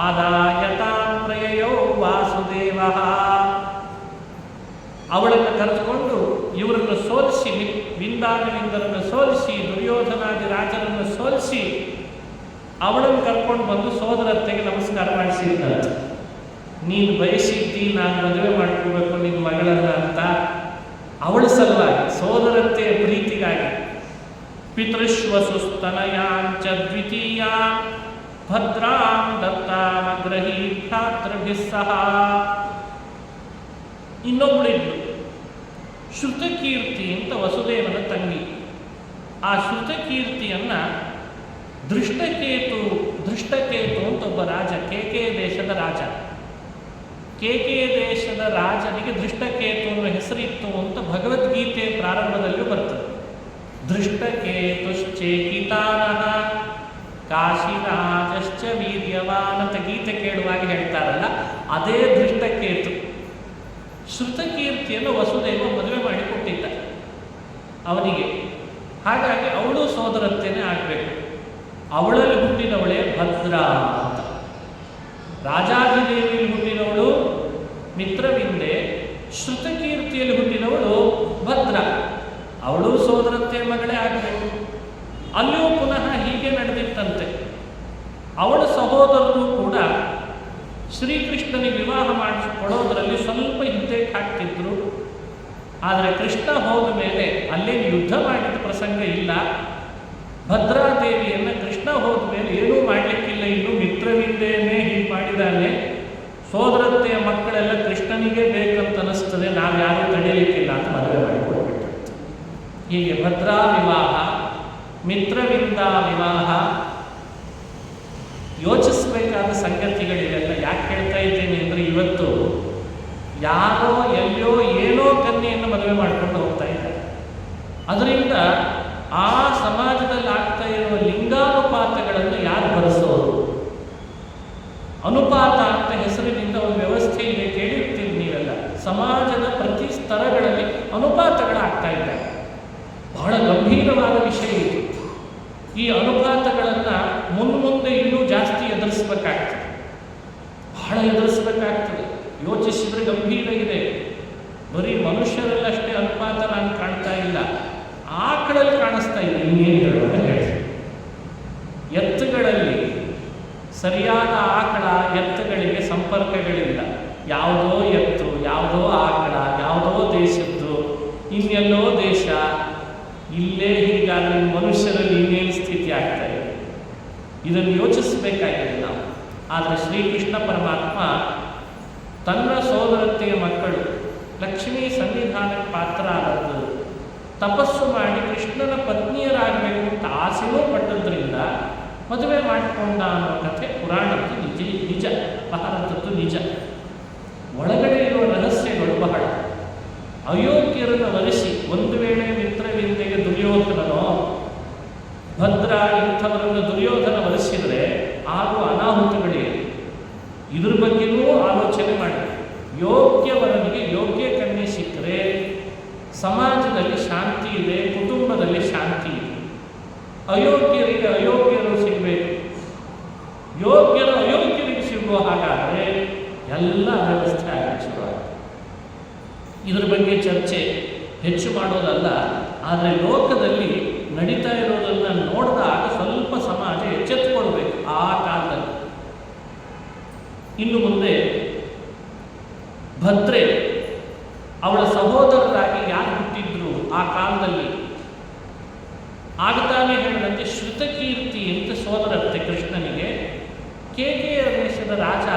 ಆದಾಯತಾಂ ಪ್ರಯಯೋ ವಾಸುದೇವ. ಅವಳನ್ನು ಕರೆದುಕೊಂಡು ಇವರನ್ನು ಸೋಲಿಸಿ, ವಿಂದಾನುವಿಂದರನ್ನು ಸೋಲಿಸಿ, ದುರ್ಯೋಧನಾದಿ ರಾಜರನ್ನು ಸೋಲಿಸಿ ಅವಳನ್ನು ಕರ್ಕೊಂಡು ಬಂದು ಸೋದರತ್ತೆಗೆ ನಮಸ್ಕಾರ ಮಾಡಿಸಿದ್ದಂತೆ. ನೀನು ಬಯಸಿದ್ದಿ ನಾನು ಮದುವೆ ಮಾಡ್ಕೋಬೇಕು ನಿನ್ನ ಮಗಳನ್ನ ಅಂತ ಅವಳ ಸಲುವಾಗಿ, ಸೋದರತ್ತೆಯ ಪ್ರೀತಿಗಾಗಿ. ಪಿತೃಶ್ವಸುಸ್ತನಯಾಂಚ ದ್ವಿತೀಯ ಭದ್ರಾಂ ದತ್ತಾಮಗ್ರಹೀ ಭ್ರಾತೃಭಿಃ ಸಹ. ಇನ್ನೊಬ್ಬಳಿದ್ಲು ಶ್ರುತಕೀರ್ತಿ ಅಂತ, ವಸುದೇವನ ತಂಗಿ. ಆ ಶ್ರುತಕೀರ್ತಿಯನ್ನು ದೃಷ್ಟಕೇತು ಅಂತ ಒಬ್ಬ ರಾಜ, ಕೇಕೆ ದೇಶದ ರಾಜ. ಕೇಕೆ ದೇಶದ ರಾಜನಿಗೆ ದೃಷ್ಟಕೇತು ಅನ್ನೋ ಹೆಸರಿತ್ತು ಅಂತ ಭಗವದ್ಗೀತೆ ಪ್ರಾರಂಭದಲ್ಲೂ ಬರ್ತದೆ. ದೃಷ್ಟಕೇತುಶ್ಚೇಕಿತಾನಃ ಕಾಶಿರಾಜಶ್ಚ ವೀರ್ಯವಾನ್ ಅಂತ ಗೀತೆ ಕೇಳುವಾಗ ಹೇಳ್ತಾರಲ್ಲ, ಅದೇ ದೃಷ್ಟಕೇತು. ಶ್ರುತಕೀರ್ತಿಯನ್ನು ವಸುದೇವ ಮದುವೆ ಮಾಡಿಕೊಟ್ಟಿದ್ದ ಅವನಿಗೆ. ಹಾಗಾಗಿ ಅವಳು ಸೋದರತ್ತೇನೆ ಆಗಬೇಕು. ಅವಳಲ್ಲಿ ಹುಟ್ಟಿದವಳೇ ಭದ್ರ ಅಂತ. ರಾಜಾಜಿದೇವಿಯಲ್ಲಿ ಹುಟ್ಟಿದವಳು ಮಿತ್ರವಿಂದೆ, ಶ್ರುತಕೀರ್ತಿಯಲ್ಲಿ ಹುಟ್ಟಿದವಳು ಭದ್ರ. ಅವಳು ಸೋದರತ್ತೆ ಮಗಳೇ ಆಗಬೇಕು. ಅಲ್ಲಿಯೂ ಪುನಃ ಹೀಗೆ ನಡೆದಿತ್ತಂತೆ. ಅವಳ ಸಹೋದರರು ಕೂಡ ಶ್ರೀಕೃಷ್ಣನಿಗೆ ವಿವಾಹ ಮಾಡಿಸಿಕೊಡೋದರಲ್ಲಿ ಸ್ವಲ್ಪ ಹಿಂದೆ ಹಾಕ್ತಿದ್ರು. ಆದರೆ ಕೃಷ್ಣ ಹೋದ ಮೇಲೆ ಅಲ್ಲೇನು ಯುದ್ಧ ಮಾಡಿದ ಪ್ರಸಂಗ ಇಲ್ಲ. ಭದ್ರಾದೇವಿಯನ್ನು ಕೃಷ್ಣ ಹೋದ ಮೇಲೆ ಏನೂ ಮಾಡಲಿಕ್ಕಿಲ್ಲ, ಇನ್ನು ಮಿತ್ರವಿಂದೇನೆ ಹೀಗೆ ಮಾಡಿದ್ದಾನೆ, ಸೋದರತ್ತೆಯ ಮಕ್ಕಳೆಲ್ಲ ಕೃಷ್ಣನಿಗೆ ಬೇಕಂತ ಅನಿಸ್ತದೆ, ನಾವ್ಯಾರೂ ತಡೆಯಲಿಕ್ಕಿಲ್ಲ ಅಂತ ಮದುವೆ ಮಾಡಿಕೊಡ್ಬಿಟ್ಟು. ಹೀಗೆ ಭದ್ರಾ ವಿವಾಹ, ಮಿತ್ರವಿಂದ ವಿವಾಹ. ಯೋಚಿಸಬೇಕಾದ ಸಂಗತಿಗಳಿವೆಲ್ಲ. ಯಾಕೆ ಹೇಳ್ತಾ ಇದ್ದೇನೆ ಅಂದರೆ, ಇವತ್ತು ಯಾರೋ ಎಲ್ಲೋ ಏನೋ ಕನ್ಯೆಯನ್ನು ಮದುವೆ ಮಾಡಿಕೊಂಡು ಹೋಗ್ತಾ ಇದ್ದಾರೆ. ಅದರಿಂದ ಆ ಸಮಾಜದಲ್ಲಿ ಆಗ್ತಾ ಇರುವ ಲಿಂಗಾನುಪಾತಗಳನ್ನು ಯಾರು ಭರಿಸೋರು? ಅನುಪಾತ ಅಂತ ಹೆಸರಿನಿಂದ ಒಂದು ವ್ಯವಸ್ಥೆ ಇದೆ, ಕೇಳಿರ್ತೀರಿ ನೀವೆಲ್ಲ. ಸಮಾಜದ ಪ್ರತಿ ಸ್ತರಗಳಲ್ಲಿ ಅನುಪಾತಗಳಾಗ್ತಾ ಇದ್ದಾವೆ. ಬಹಳ ಗಂಭೀರವಾದ ವಿಷಯ ಇದು. ಈ ಅನುಪಾತಗಳನ್ನು ಮುಂದೆ ಇನ್ನೂ ಜಾಸ್ತಿ ಎದುರಿಸಬೇಕಾಗ್ತದೆ, ಬಹಳ ಎದುರಿಸಬೇಕಾಗ್ತದೆ. ಯೋಚಿಸಿದ್ರೆ ಗಂಭೀರ ಇದೆ. ಬರೀ ಮನುಷ್ಯರಲ್ಲಷ್ಟೇ ಅನುಪಾತ ನಾನು ಕಾಣ್ತಾ ಇಲ್ಲ, ಆಕಳಲ್ಲಿ ಕಾಣಿಸ್ತಾ ಇದೆ, ಇನ್ನೇನು ಹೇಳೋಣ ಹೇಳಿ. ಎತ್ತುಗಳಲ್ಲಿ ಸರಿಯಾದ ಆಕಳ ಎತ್ತುಗಳಿಗೆ ಸಂಪರ್ಕಗಳಿಲ್ಲ. ಯಾವುದೋ ಎತ್ತು, ಯಾವುದೋ ಆಕಳ, ಯಾವುದೋ ದೇಶದ್ದು, ಇನ್ನೆಲ್ಲೋ ದೇಶ. ಇಲ್ಲೇ ಹೀಗಾದ್ರೆ ಮನುಷ್ಯರಲ್ಲಿ ಇನ್ನೇನು ಸ್ಥಿತಿ ಆಗ್ತಾ ಇದೆ? ಇದನ್ನು ಯೋಚಿಸಬೇಕಾಗಿದೆ ನಾವು. ಆದರೆ ಶ್ರೀಕೃಷ್ಣ ಪರಮಾತ್ಮ ತನ್ನ ಸೋದರತೆಯ ಮಕ್ಕಳು ಲಕ್ಷ್ಮೀ ಸನ್ನಿಧಾನಕ್ಕೆ ಪಾತ್ರ ಆದದ್ದು, ತಪಸ್ಸು ಮಾಡಿ ಕೃಷ್ಣನ ಪತ್ನಿಯರಾಗಬೇಕು ಅಂತ ಆಸೆಯೂ ಪಟ್ಟದ್ರಿಂದ ಮದುವೆ ಮಾಡಿಕೊಂಡ ಅನ್ನೋ ಕಥೆ ಪುರಾಣದ್ದು ನಿಜ, ಭಾರತದ್ದು ನಿಜ. ಒಳಗಡೆ ಇರುವ ರಹಸ್ಯಗಳು ಬಹಳ. ಅಯೋಗ್ಯರನ್ನು ವರಿಸಿ ಒಂದು ವೇಳೆ ಮಿತ್ರವಿಂದೆಗೆ ದುರ್ಯೋಧನನೋ ಭದ್ರ ಇಂಥವರನ್ನು ದುರ್ಯೋಧನ ವರಿಸಿದರೆ ಆಗುವ ಅನಾಹುತಗಳೇ. ಇದ್ರ ಬಗ್ಗೆಯೂ ಆಲೋಚನೆ ಮಾಡಿ. ಯೋಗ್ಯವರನಿಗೆ ಯೋಗ್ಯ ಕನ್ಯೆ ಸಿಕ್ಕರೆ ಸಮಾಜದಲ್ಲಿ ಶಾಂತಿ ಇದೆ, ಕುಟುಂಬದಲ್ಲಿ ಶಾಂತಿ ಇದೆ. ಅಯೋಗ್ಯರಿಗೆ ಅಯೋಗ್ಯರು ಸಿಗಬೇಕು, ಯೋಗ್ಯರು ಅಯೋಗ್ಯರಿಗೆ ಸಿಗುವ ಹಾಗಾದರೆ ಎಲ್ಲ ವ್ಯವಸ್ಥೆ ಆಗಕ್ಕೆ ಶುರುವಾಗುತ್ತೆ. ಇದರ ಬಗ್ಗೆ ಚರ್ಚೆ ಹೆಚ್ಚು ಮಾಡೋದಲ್ಲ, ಆದರೆ ಲೋಕದಲ್ಲಿ ನಡೀತಾ ಇರೋದನ್ನು ನೋಡಿದಾಗ ಸ್ವಲ್ಪ ಸಮಾಜ ಎಚ್ಚೆತ್ತುಕೊಳ್ಬೇಕು ಆ ಕಾಲದಲ್ಲಿ. ಇನ್ನು ಮುಂದೆ ಭದ್ರೆ ಅವಳ ಸಹೋದರರಾಗಿ ಯಾರು ಹುಟ್ಟಿದ್ರು ಆ ಕಾಲದಲ್ಲಿ? ಆಗ್ತಾನೆ ಹೇಳಿದಂತೆ ಶ್ರುತಕೀರ್ತಿ ಅಂತ ಸೋದರತ್ತೆ ಕೃಷ್ಣನಿಗೆ. ಕೇಕೆಯ ದೇಶದ ರಾಜ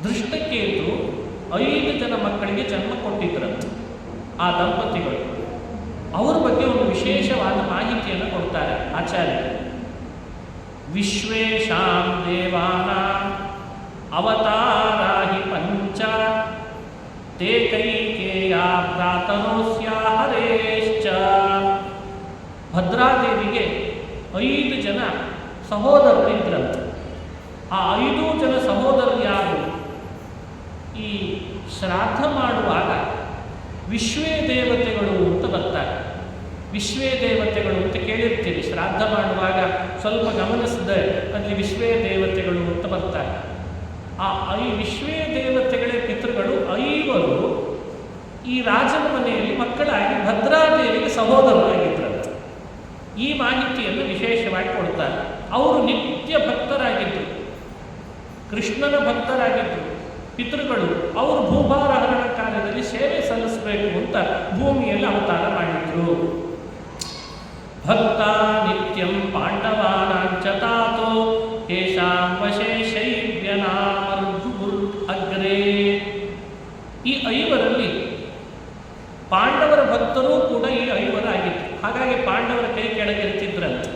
ದೃಷ್ಟಕೇತು 5 ಜನ ಮಕ್ಕಳಿಗೆ ಜನ್ಮ ಕೊಟ್ಟಿದ್ರಂತೆ ಆ ದಂಪತಿಗಳು. ಅವರ ಬಗ್ಗೆ ಒಂದು ವಿಶೇಷವಾದ ಮಾಹಿತಿಯನ್ನು ಕೊಡ್ತಾರೆ ಆಚಾರ್ಯರು. ವಿಶ್ವೇಶಾಂ ದೇವಾನಾಂ ಅವತಾರಾಹಿ ಪಂಚ ತೇ ಕೈಕೇಯ ಭ್ರಾತರೋಸ್ಯ ಹರೇಶ್ಚ. ಭದ್ರಾದೇವಿಗೆ 5 ಜನ ಸಹೋದರರಿದ್ರಂತೆ. ಆ 5 ಜನ ಸಹೋದರರು ಯಾರು? ಈ ಶ್ರಾದ್ದ ಮಾಡುವಾಗ ವಿಶ್ವೇ ದೇವತೆಗಳು ಅಂತ ಬರ್ತಾರೆ. ವಿಶ್ವೇ ದೇವತೆಗಳು ಅಂತ ಕೇಳಿರ್ತೀರಿ. ಶ್ರಾದ್ದ ಮಾಡುವಾಗ ಸ್ವಲ್ಪ ಗಮನಿಸಿದೆ, ಅಲ್ಲಿ ವಿಶ್ವೇ ದೇವತೆಗಳು ಅಂತ ಬರ್ತಾರೆ. ಆ ವಿಶ್ವೇ ದೇವತೆಗಳೇ ಪಿತೃಗಳು 5 ಈ ರಾಜನ ಮನೆಯಲ್ಲಿ ಮಕ್ಕಳಾಗಿ ಭದ್ರಾದೇವಿಗೆ ಸಹೋದರರಾಗಿದ್ದರಂತೆ. ಈ ಮಾಹಿತಿಯನ್ನು ವಿಶೇಷವಾಗಿ ಕೊಡ್ತಾರೆ. ಅವರು ನಿತ್ಯ ಭಕ್ತರಾಗಿದ್ದರು, ಕೃಷ್ಣನ ಭಕ್ತರಾಗಿದ್ದರು. ಪಿತೃಗಳು ಅವರು ಭೂಭಾರ ಹರಣ ಕಾರ್ಯದಲ್ಲಿ ಸೇವೆ ಸಲ್ಲಿಸಬೇಕು ಅಂತ ಭೂಮಿಯಲ್ಲಿ ಅವತಾರ ಮಾಡಿದ್ರು. ಭಕ್ತ ನಿತ್ಯಂ ಪಾಂಡವಾನಾಂಚ ತಾತೋ ಯೇಷಾಂ ವಶೇ ಶೈವ್ಯನಾಮರ್ಧುರ್ ಅಗ್ರೇ. ಈ 5ರಲ್ಲಿ ಪಾಂಡವರ ಭಕ್ತರೂ ಕೂಡ ಈ 5 ಆಗಿತ್ತು. ಹಾಗಾಗಿ ಪಾಂಡವರ ಕೈ ಕೆಳಗಿರ್ತಿದ್ರಂತೆ.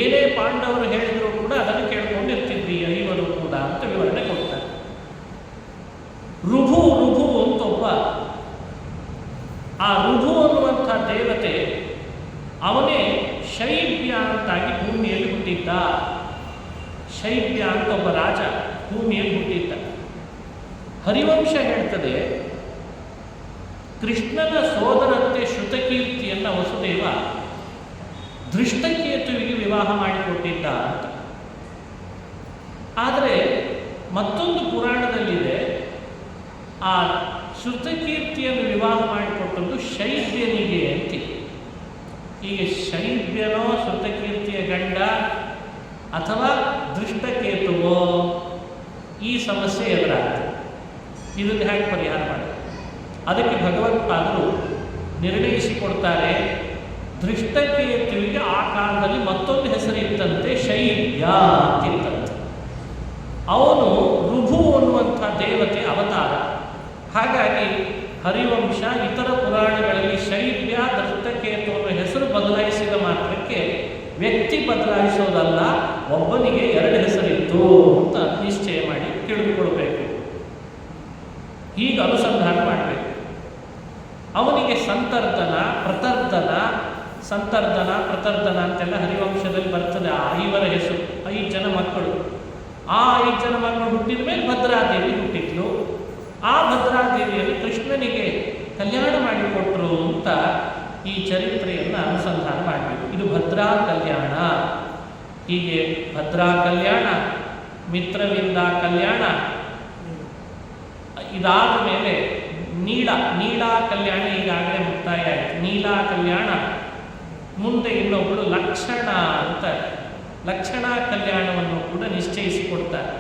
ಏನೇ ಪಾಂಡವರು ಹೇಳಿದರೂ ಕೂಡ ಅದನ್ನು ಕೇಳ್ಕೊಂಡಿರ್ತಿದ್ವಿ 5 ಕೂಡ ಅಂತ ವಿವರಣೆ ಕೊಡ್ತಾರೆ. ಋಭು ಅಂತ ಒಬ್ಬ, ಆ ಋಭು ಅನ್ನುವಂಥ ದೇವತೆ ಅವನೇ ಶೈವ್ಯ ಅಂತಾಗಿ ಭೂಮಿಯಲ್ಲಿ ಹುಟ್ಟಿದ್ದ. ಶೈವ್ಯ ಅಂತ ಒಬ್ಬ ರಾಜ ಭೂಮಿಯಲ್ಲಿ ಹುಟ್ಟಿದ್ದ. ಹರಿವಂಶ ಹೇಳ್ತದೆ, ಕೃಷ್ಣನ ಸೋದರತ್ತೆ ಶ್ರುತಕೀರ್ತಿಯನ್ನು ವಸುದೇವ ದೃಷ್ಟಕೇತುವಿಗೆ ವಿವಾಹ ಮಾಡಿಕೊಟ್ಟಿದ್ದ ಅಂತ. ಆದರೆ ಮತ್ತೊಂದು ಪುರಾಣದಲ್ಲಿದೆ, ಆ ಶ್ರುತಕೀರ್ತಿಯನ್ನು ವಿವಾಹ ಮಾಡಿಕೊಟ್ಟದ್ದು ಶೈವ್ಯನಿಗೆ ಅಂತಿದೆ. ಹೀಗೆ ಶೈವ್ಯನೋ ಶ್ರುತಕೀರ್ತಿಯ ಗಂಡ ಅಥವಾ ದೃಷ್ಟಕೇತುವೋ ಈ ಸಮಸ್ಯೆ ಎದುರಾಗ್ತದೆ. ಇದನ್ನು ಹೇಗೆ ಪರಿಹಾರ ಮಾಡಿ? ಅದಕ್ಕೆ ಭಗವತ್ಪಾದರು ನಿರ್ಣಯಿಸಿಕೊಡ್ತಾರೆ. ದೃಷ್ಟಕೇತುವಿಗೆ ಆ ಕಾಲದಲ್ಲಿ ಮತ್ತೊಂದು ಹೆಸರಿತ್ತಂತೆ, ಶೈವ್ಯ ಅಂತಿತ್ತಂತೆ. ಅವನು ಋಭು ಅನ್ನುವಂಥ ದೇವತೆ ಅವತಾರ. ಹಾಗಾಗಿ ಹರಿವಂಶ ಇತರ ಪುರಾಣಗಳಲ್ಲಿ ಶೈವ್ಯ ದೃಷ್ಟಕೇತು ಅನ್ನೋ ಹೆಸರು ಬದಲಾಯಿಸಿದ ಮಾತ್ರಕ್ಕೆ ವ್ಯಕ್ತಿ ಬದಲಾಯಿಸೋದಲ್ಲ, ಒಬ್ಬನಿಗೆ 2 ಹೆಸರಿತ್ತು ಅಂತ ನಿಶ್ಚಯ ಮಾಡಿ ತಿಳಿದುಕೊಳ್ಬೇಕು. ಹೀಗೆ ಅನುಸಂಧಾನ ಮಾಡಬೇಕು. ಅವನಿಗೆ ಸಂತರ್ಧನ ಪ್ರತರ್ಧನ ಅಂತೆಲ್ಲ ಹರಿವಂಶದಲ್ಲಿ ಬರ್ತದೆ. ಆ 5 ಹೆಸರು, 5 ಜನ ಮಕ್ಕಳು. ಆ 5 ಜನ ಮಕ್ಕಳು ಹುಟ್ಟಿದ ಮೇಲೆ ಭದ್ರಾದೇವಿ ಹುಟ್ಟಿದ್ಲು. ಆ ಭದ್ರಾದೇವಿಯಲ್ಲಿ ಕೃಷ್ಣನಿಗೆ ಕಲ್ಯಾಣ ಮಾಡಿಕೊಟ್ರು ಅಂತ ಈ ಚರಿತ್ರೆಯನ್ನು ಅನುಸಂಧಾನ ಮಾಡಬೇಕು. ಇದು ಭದ್ರಾ ಕಲ್ಯಾಣ. ಹೀಗೆ ಭದ್ರಾ ಕಲ್ಯಾಣ, ಮಿತ್ರವಿಂದ ಕಲ್ಯಾಣ, ಇದಾದ ಮೇಲೆ ನೀಳಾ ಕಲ್ಯಾಣ ಈಗಾಗಲೇ ಮುಕ್ತಾಯ ಆಯಿತು. ನೀಲಾ ಕಲ್ಯಾಣ, ಮುಂದೆ ಇನ್ನೊಬ್ಬಳು ಲಕ್ಷಣ ಅಂತ ಲಕ್ಷಣ ಕಲ್ಯಾಣವನ್ನು ಕೂಡ ನಿಶ್ಚಯಿಸಿಕೊಡ್ತಾರೆ.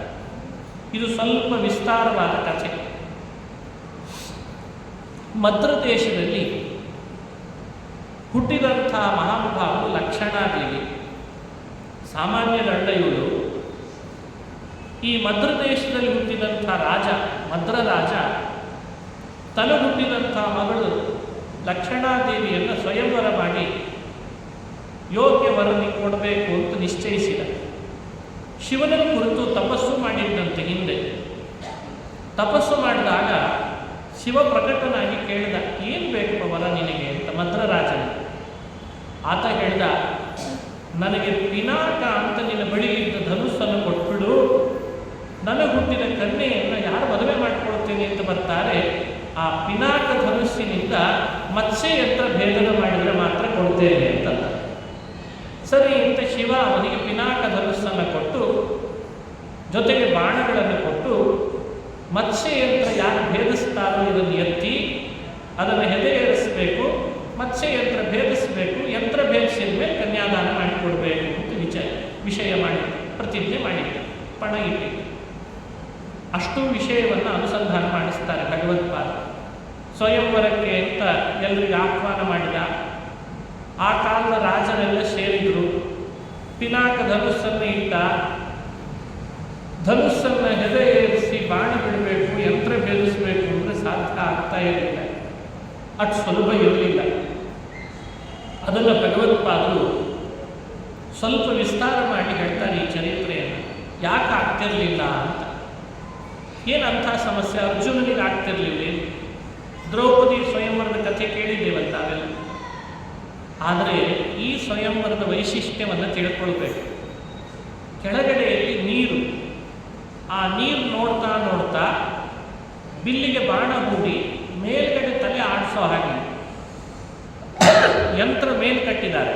ಇದು ಸ್ವಲ್ಪ ವಿಸ್ತಾರವಾದ ಕಥೆ. ಮದ್ರ ದೇಶದಲ್ಲಿ ಹುಟ್ಟಿದಂಥ ಮಹಾನುಭಾವರು ಲಕ್ಷಣಾದೇವಿ. ಸಾಮಾನ್ಯರಲ್ಲ ಇವಳು. ಈ ಮದ್ರ ದೇಶದಲ್ಲಿ ಹುಟ್ಟಿದಂಥ ರಾಜ, ಮದ್ರ ರಾಜ, ತಲೆ ಹುಟ್ಟಿದಂಥ ಮಗಳು ಲಕ್ಷಣಾದೇವಿಯನ್ನು ಸ್ವಯಂವರ ಮಾಡಿ ಯೋಗ್ಯ ವರನಿಗೆ ಕೊಡಬೇಕು ಅಂತ ನಿಶ್ಚಯಿಸಿದ. ಶಿವನನ್ನು ಕುರಿತು ತಪಸ್ಸು ಮಾಡಿದ್ದಂತೆ ಹಿಂದೆ. ತಪಸ್ಸು ಮಾಡಿದಾಗ ಶಿವ ಪ್ರಕಟನಾಗಿ ಕೇಳಿದ, ಏನು ಬೇಕು ವರ ನಿನಗೆ ಅಂತ ಮದ್ರರಾಜನ. ಆತ ಹೇಳ್ದ, ನನಗೆ ಪಿನಾಕ ಅಂತ ನಿನ್ನ ಬಳಿಯಿದ್ದ ಧನುಸ್ಸನ್ನು ಕೊಟ್ಬಿಡು, ನನಗೆ ಹುಟ್ಟಿದ ಕನ್ಯೆಯನ್ನು ಯಾರು ಮದುವೆ ಮಾಡ್ಕೊಳ್ತೇನೆ ಅಂತ ಬರ್ತಾರೆ, ಆ ಪಿನಾಕ ಧನುಸ್ಸಿನಿಂದ ಮತ್ಸ್ಯಯಂತ್ರ ಭೇದನ ಮಾಡಿದರೆ ಮಾತ್ರ ಕೊಡ್ತೇನೆ ಅಂತಂದ. ಸರಿ ಅಂತ ಶಿವ ಅವನಿಗೆ ಪಿನಾಕ ಧನುಸ್ಸನ್ನು ಕೊಟ್ಟು ಜೊತೆಗೆ ಬಾಣಗಳನ್ನು ಕೊಟ್ಟು, ಮತ್ಸ್ಯಯಂತ್ರ ಯಾರು ಭೇದಿಸ್ತಾರೋ ಇದನ್ನು ಎತ್ತಿ ಅದನ್ನು ಹೆದೆಯೇರಿಸಬೇಕು, ಮತ್ಸ್ಯಯಂತ್ರ ಭೇದಿಸಬೇಕು, ಯಂತ್ರ ಭೇದಿಸಿದ ಮೇಲೆ ಕನ್ಯಾದಾನ ಮಾಡಿಕೊಡ್ಬೇಕು ಅಂತ ವಿಷಯ ಮಾಡಿದ್ದ, ಪ್ರತಿಜ್ಞೆ ಮಾಡಿದ್ದ, ಪಣ ಇಟ್ಟಿದ್ದ. ಅಷ್ಟು ವಿಷಯವನ್ನು ಅನುಸಂಧಾನ ಮಾಡಿಸ್ತಾರೆ ಭಗವತ್ಪಾದ. ಸ್ವಯಂವರಕ್ಕೆ ಅಂತ ಎಲ್ಲರಿಗೆ ಆಹ್ವಾನ ಮಾಡಿದ. ಆ ಕಾಲದ ರಾಜರೆಲ್ಲ ಸೇರಿದರು. ಪಿನಾಕ ಧನುಸ್ಸನ್ನು ಇಟ್ಟ. ಧನುಸ್ಸನ್ನು ಹೆದೆ ಏರಿಸಿ ಬಾಣ ಬಿಡಬೇಕು, ಯಂತ್ರ ಭೇದಿಸಬೇಕು ಅಂದರೆ ಸಾಧ್ಯ ಆಗ್ತಾ ಇರಲಿಲ್ಲ, ಅಷ್ಟು ಸುಲಭ ಇರಲಿಲ್ಲ. ಅದನ್ನು ಭಗವತ್ಪಾದರು ಸ್ವಲ್ಪ ವಿಸ್ತಾರ ಮಾಡಿ ಹೇಳ್ತಾರೆ ಈ ಚರಿತ್ರೆಯನ್ನು. ಯಾಕೆ ಆಗ್ತಿರಲಿಲ್ಲ ಅಂತ. ಏನಂಥ ಸಮಸ್ಯೆ ಅರ್ಜುನನಿಗೆ ಆಗ್ತಿರಲಿಲ್ಲ. ದ್ರೌಪದಿ ಸ್ವಯಂವರದ ಕಥೆ ಕೇಳಿದ್ದೇವಲ್ಲ ನಾವೆಲ್ಲ. ಆದರೆ ಈ ಸ್ವಯಂವರದ ವೈಶಿಷ್ಟ್ಯವನ್ನು ತಿಳ್ಕೊಳ್ಬೇಕು. ಕೆಳಗಡೆಯಲ್ಲಿ ನೀರು, ಆ ನೀರು ನೋಡ್ತಾ ನೋಡ್ತಾ ಬಿಲ್ಲಿಗೆ ಬಾಣ ಹೂಡಿ ಮೇಲ್ಗಡೆ ತಲೆ ಆಡಿಸೋ ಹಾಗೆ ಯಂತ್ರ ಮೇಲೆ ಕಟ್ಟಿದ್ದಾರೆ.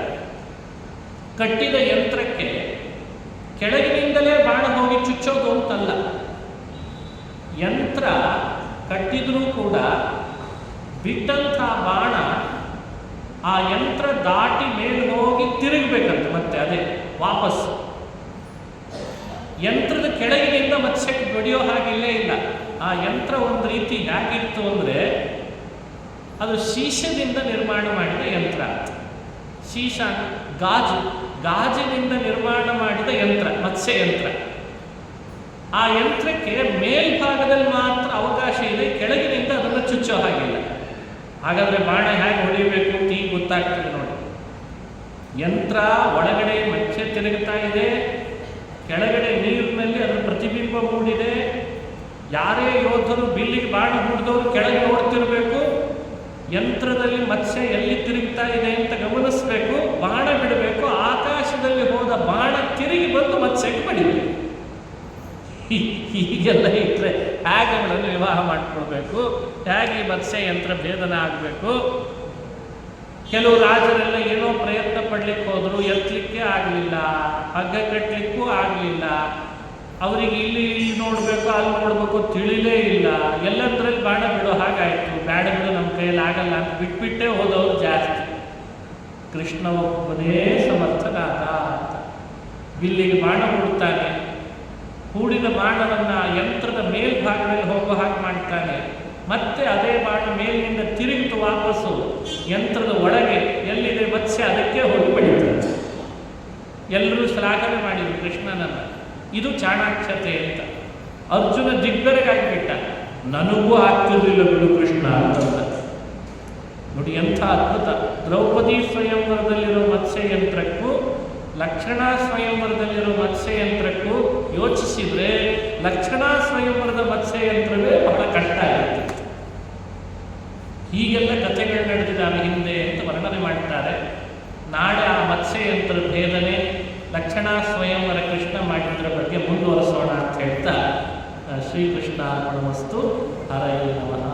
ಕಟ್ಟಿದ ಯಂತ್ರಕ್ಕೆ ಕೆಳಗಿನಿಂದಲೇ ಬಾಣ ಹೋಗಿ ಚುಚ್ಚೋದು ಅಂತಲ್ಲ. ಯಂತ್ರ ಕಟ್ಟಿದ್ರೂ ಕೂಡ ಬಿಟ್ಟಂಥ ಬಾಣ ಆ ಯಂತ್ರ ದಾಟಿ ಮೇಲೆ ಹೋಗಿ ತಿರುಗಬೇಕಂತ, ಮತ್ತೆ ಅದೇ ವಾಪಸ್ ಯಂತ್ರದ ಕೆಳಗಿನಿಂದ ಮತ್ಸ್ಯಕ್ಕೆ ಬಡಿಯೋ ಹಾಗಿಲ್ಲೇ ಇಲ್ಲ. ಆ ಯಂತ್ರ ಒಂದು ರೀತಿ ಹೇಗಿತ್ತು ಅಂದರೆ, ಅದು ಶೀಶದಿಂದ ನಿರ್ಮಾಣ ಮಾಡಿದ ಯಂತ್ರ. ಶೀಶ ಗಾಜಿನಿಂದ ನಿರ್ಮಾಣ ಮಾಡಿದ ಯಂತ್ರ, ಮತ್ಸ್ಯ ಯಂತ್ರ. ಆ ಯಂತ್ರಕ್ಕೆ ಮೇಲ್ಭಾಗದಲ್ಲಿ ಮಾತ್ರ ಅವಕಾಶ ಇದೆ, ಕೆಳಗಿನಿಂದ ಅದನ್ನು ಚುಚ್ಚೋ ಹಾಗಿಲ್ಲ. ಹಾಗಾದರೆ ಬಾಣ ಹೇಗೆ ಹೊಡಿಬೇಕು ಅಂತ ಈಗ ಗೊತ್ತಾಗ್ತದೆ ನೋಡಿ. ಯಂತ್ರ ಒಳಗಡೆ ಮತ್ಸ್ಯ ತಿರುಗುತ್ತಾ ಇದೆ, ಕೆಳಗಡೆ ನೀರಿನಲ್ಲಿ ಅದರ ಪ್ರತಿಬಿಂಬ ಮೂಡಿದೆ. ಯಾರೇ ಯೋಧರು ಬಿಲ್ಲಿಗೆ ಬಾಣ ಹೂಡಿದವರು ಕೆಳಗೆ ನೋಡ್ತಿರ್ಬೇಕು, ಯಂತ್ರದಲ್ಲಿ ಮತ್ಸ್ಯ ಎಲ್ಲಿ ತಿರುಗ್ತಾ ಇದೆ ಅಂತ ಗಮನಿಸಬೇಕು, ಬಾಣ ಬಿಡಬೇಕು. ಆಕಾಶದಲ್ಲಿ ಹೋದ ಬಾಣ ತಿರುಗಿ ಬಂದು ಮತ್ಸ್ಯಕ್ಕೆ ಬಡಿಬೇಕು. ಹೀಗೆಲ್ಲ ಇಟ್ಟರೆ ಹೇಗೆ ಅವಳನ್ನು ವಿವಾಹ ಮಾಡಿಕೊಳ್ಬೇಕು, ಹೇಗೆ ಮತ್ಸ್ಯ ಯಂತ್ರ ಭೇದನ ಆಗಬೇಕು. ಕೆಲವು ರಾಜರೆಲ್ಲ ಏನೋ ಪ್ರಯತ್ನ ಪಡ್ಲಿಕ್ಕೆ ಹೋದರು, ಎತ್ತಲಿಕ್ಕೆ ಆಗಲಿಲ್ಲ, ಹಗ್ಗ ಕಟ್ಟಲಿಕ್ಕೂ ಆಗಲಿಲ್ಲ. ಅವರಿಗೆ ಇಲ್ಲಿ ನೋಡಬೇಕು, ಅಲ್ಲಿ ನೋಡಬೇಕು ತಿಳಿಲೇ ಇಲ್ಲ. ಎಲ್ಲದರಲ್ಲಿ ಬಾಣ ಬಿಡೋ ಹಾಗಾಯಿತು. ಬ್ಯಾಡ ಬಿಡು, ನಮ್ಮ ಕೈಯಲ್ಲಿ ಆಗಲ್ಲ ಅಂತ ಬಿಟ್ಬಿಟ್ಟೇ ಹೋದವರು ಜಾಸ್ತಿ. ಕೃಷ್ಣ ಒಬ್ಬನೇ ಸಮರ್ಥನಾದ ಅಂತ ಬಿಲ್ಲಿಗೆ ಬಾಣ ಹೂಡ್ತಾನೆ. ಹೂಡಿದ ಬಾಣವನ್ನು ಯಂತ್ರದ ಮೇಲ್ಭಾಗದಲ್ಲಿ ಹೋಗೋ ಹಾಗೆ ಮಾಡ್ತಾನೆ. ಮತ್ತೆ ಅದೇ ಬಾಣ ಮೇಲಿನಿಂದ ತಿರುಗಿತು ವಾಪಸ್ಸು ಯಂತ್ರದ ಒಳಗೆ ಎಲ್ಲಿದೆ ಮತ್ಸ್ಯ ಅದಕ್ಕೆ ಹೋಗಿ ಬಡಿತಾರೆ. ಎಲ್ಲರೂ ಶ್ಲಾಘನೆ ಮಾಡಿದರು ಕೃಷ್ಣನನ್ನು. ಇದು ಚಾಣಾಕ್ಷತೆ ಅಂತ. ಅರ್ಜುನ ದಿಗ್ಗರಗಾಗಿಬಿಟ್ಟ, ನನಗೂ ಆಗ್ತಿರ್ಲಿಲ್ಲ ಬಿಡು ಕೃಷ್ಣ ಅಂತಂದ. ನೋಡಿ ಎಂಥ ಅದ್ಭುತ. ದ್ರೌಪದಿ ಸ್ವಯಂವರದಲ್ಲಿರೋ ಮತ್ಸ್ಯ ಯಂತ್ರಕ್ಕೂ ಲಕ್ಷಣಾ ಸ್ವಯಂವರದಲ್ಲಿರೋ ಮತ್ಸ್ಯ ಯಂತ್ರಕ್ಕೂ ಯೋಚಿಸಿದರೆ ಲಕ್ಷಣಾ ಸ್ವಯಂವರದ ಮತ್ಸ್ಯ ಯಂತ್ರವೇ ಬಹಳ ಕಷ್ಟ ಆಗುತ್ತೆ. ಹೀಗೆಲ್ಲ ಕಥೆಗಳು ನಡೆದಿದ್ದಾವೆ ಹಿಂದೆ ಅಂತ ವರ್ಣನೆ ಮಾಡ್ತಾರೆ. ನಾಳೆ ಆ ಮತ್ಸ್ಯ ಯಂತ್ರ ಭೇದನೆ, ಲಕ್ಷಣಾ ಸ್ವಯಂವರ ಕೃಷ್ಣ ಮಾಡಿದ್ರ ಬಗ್ಗೆ ಮುಂದುವರಿಸೋಣ ಅಂತ ಹೇಳ್ತಾ ಶ್ರೀಕೃಷ್ಣ ಅರ್ಪಣಮಸ್ತು. ಹರಯೇ ನಮಃ.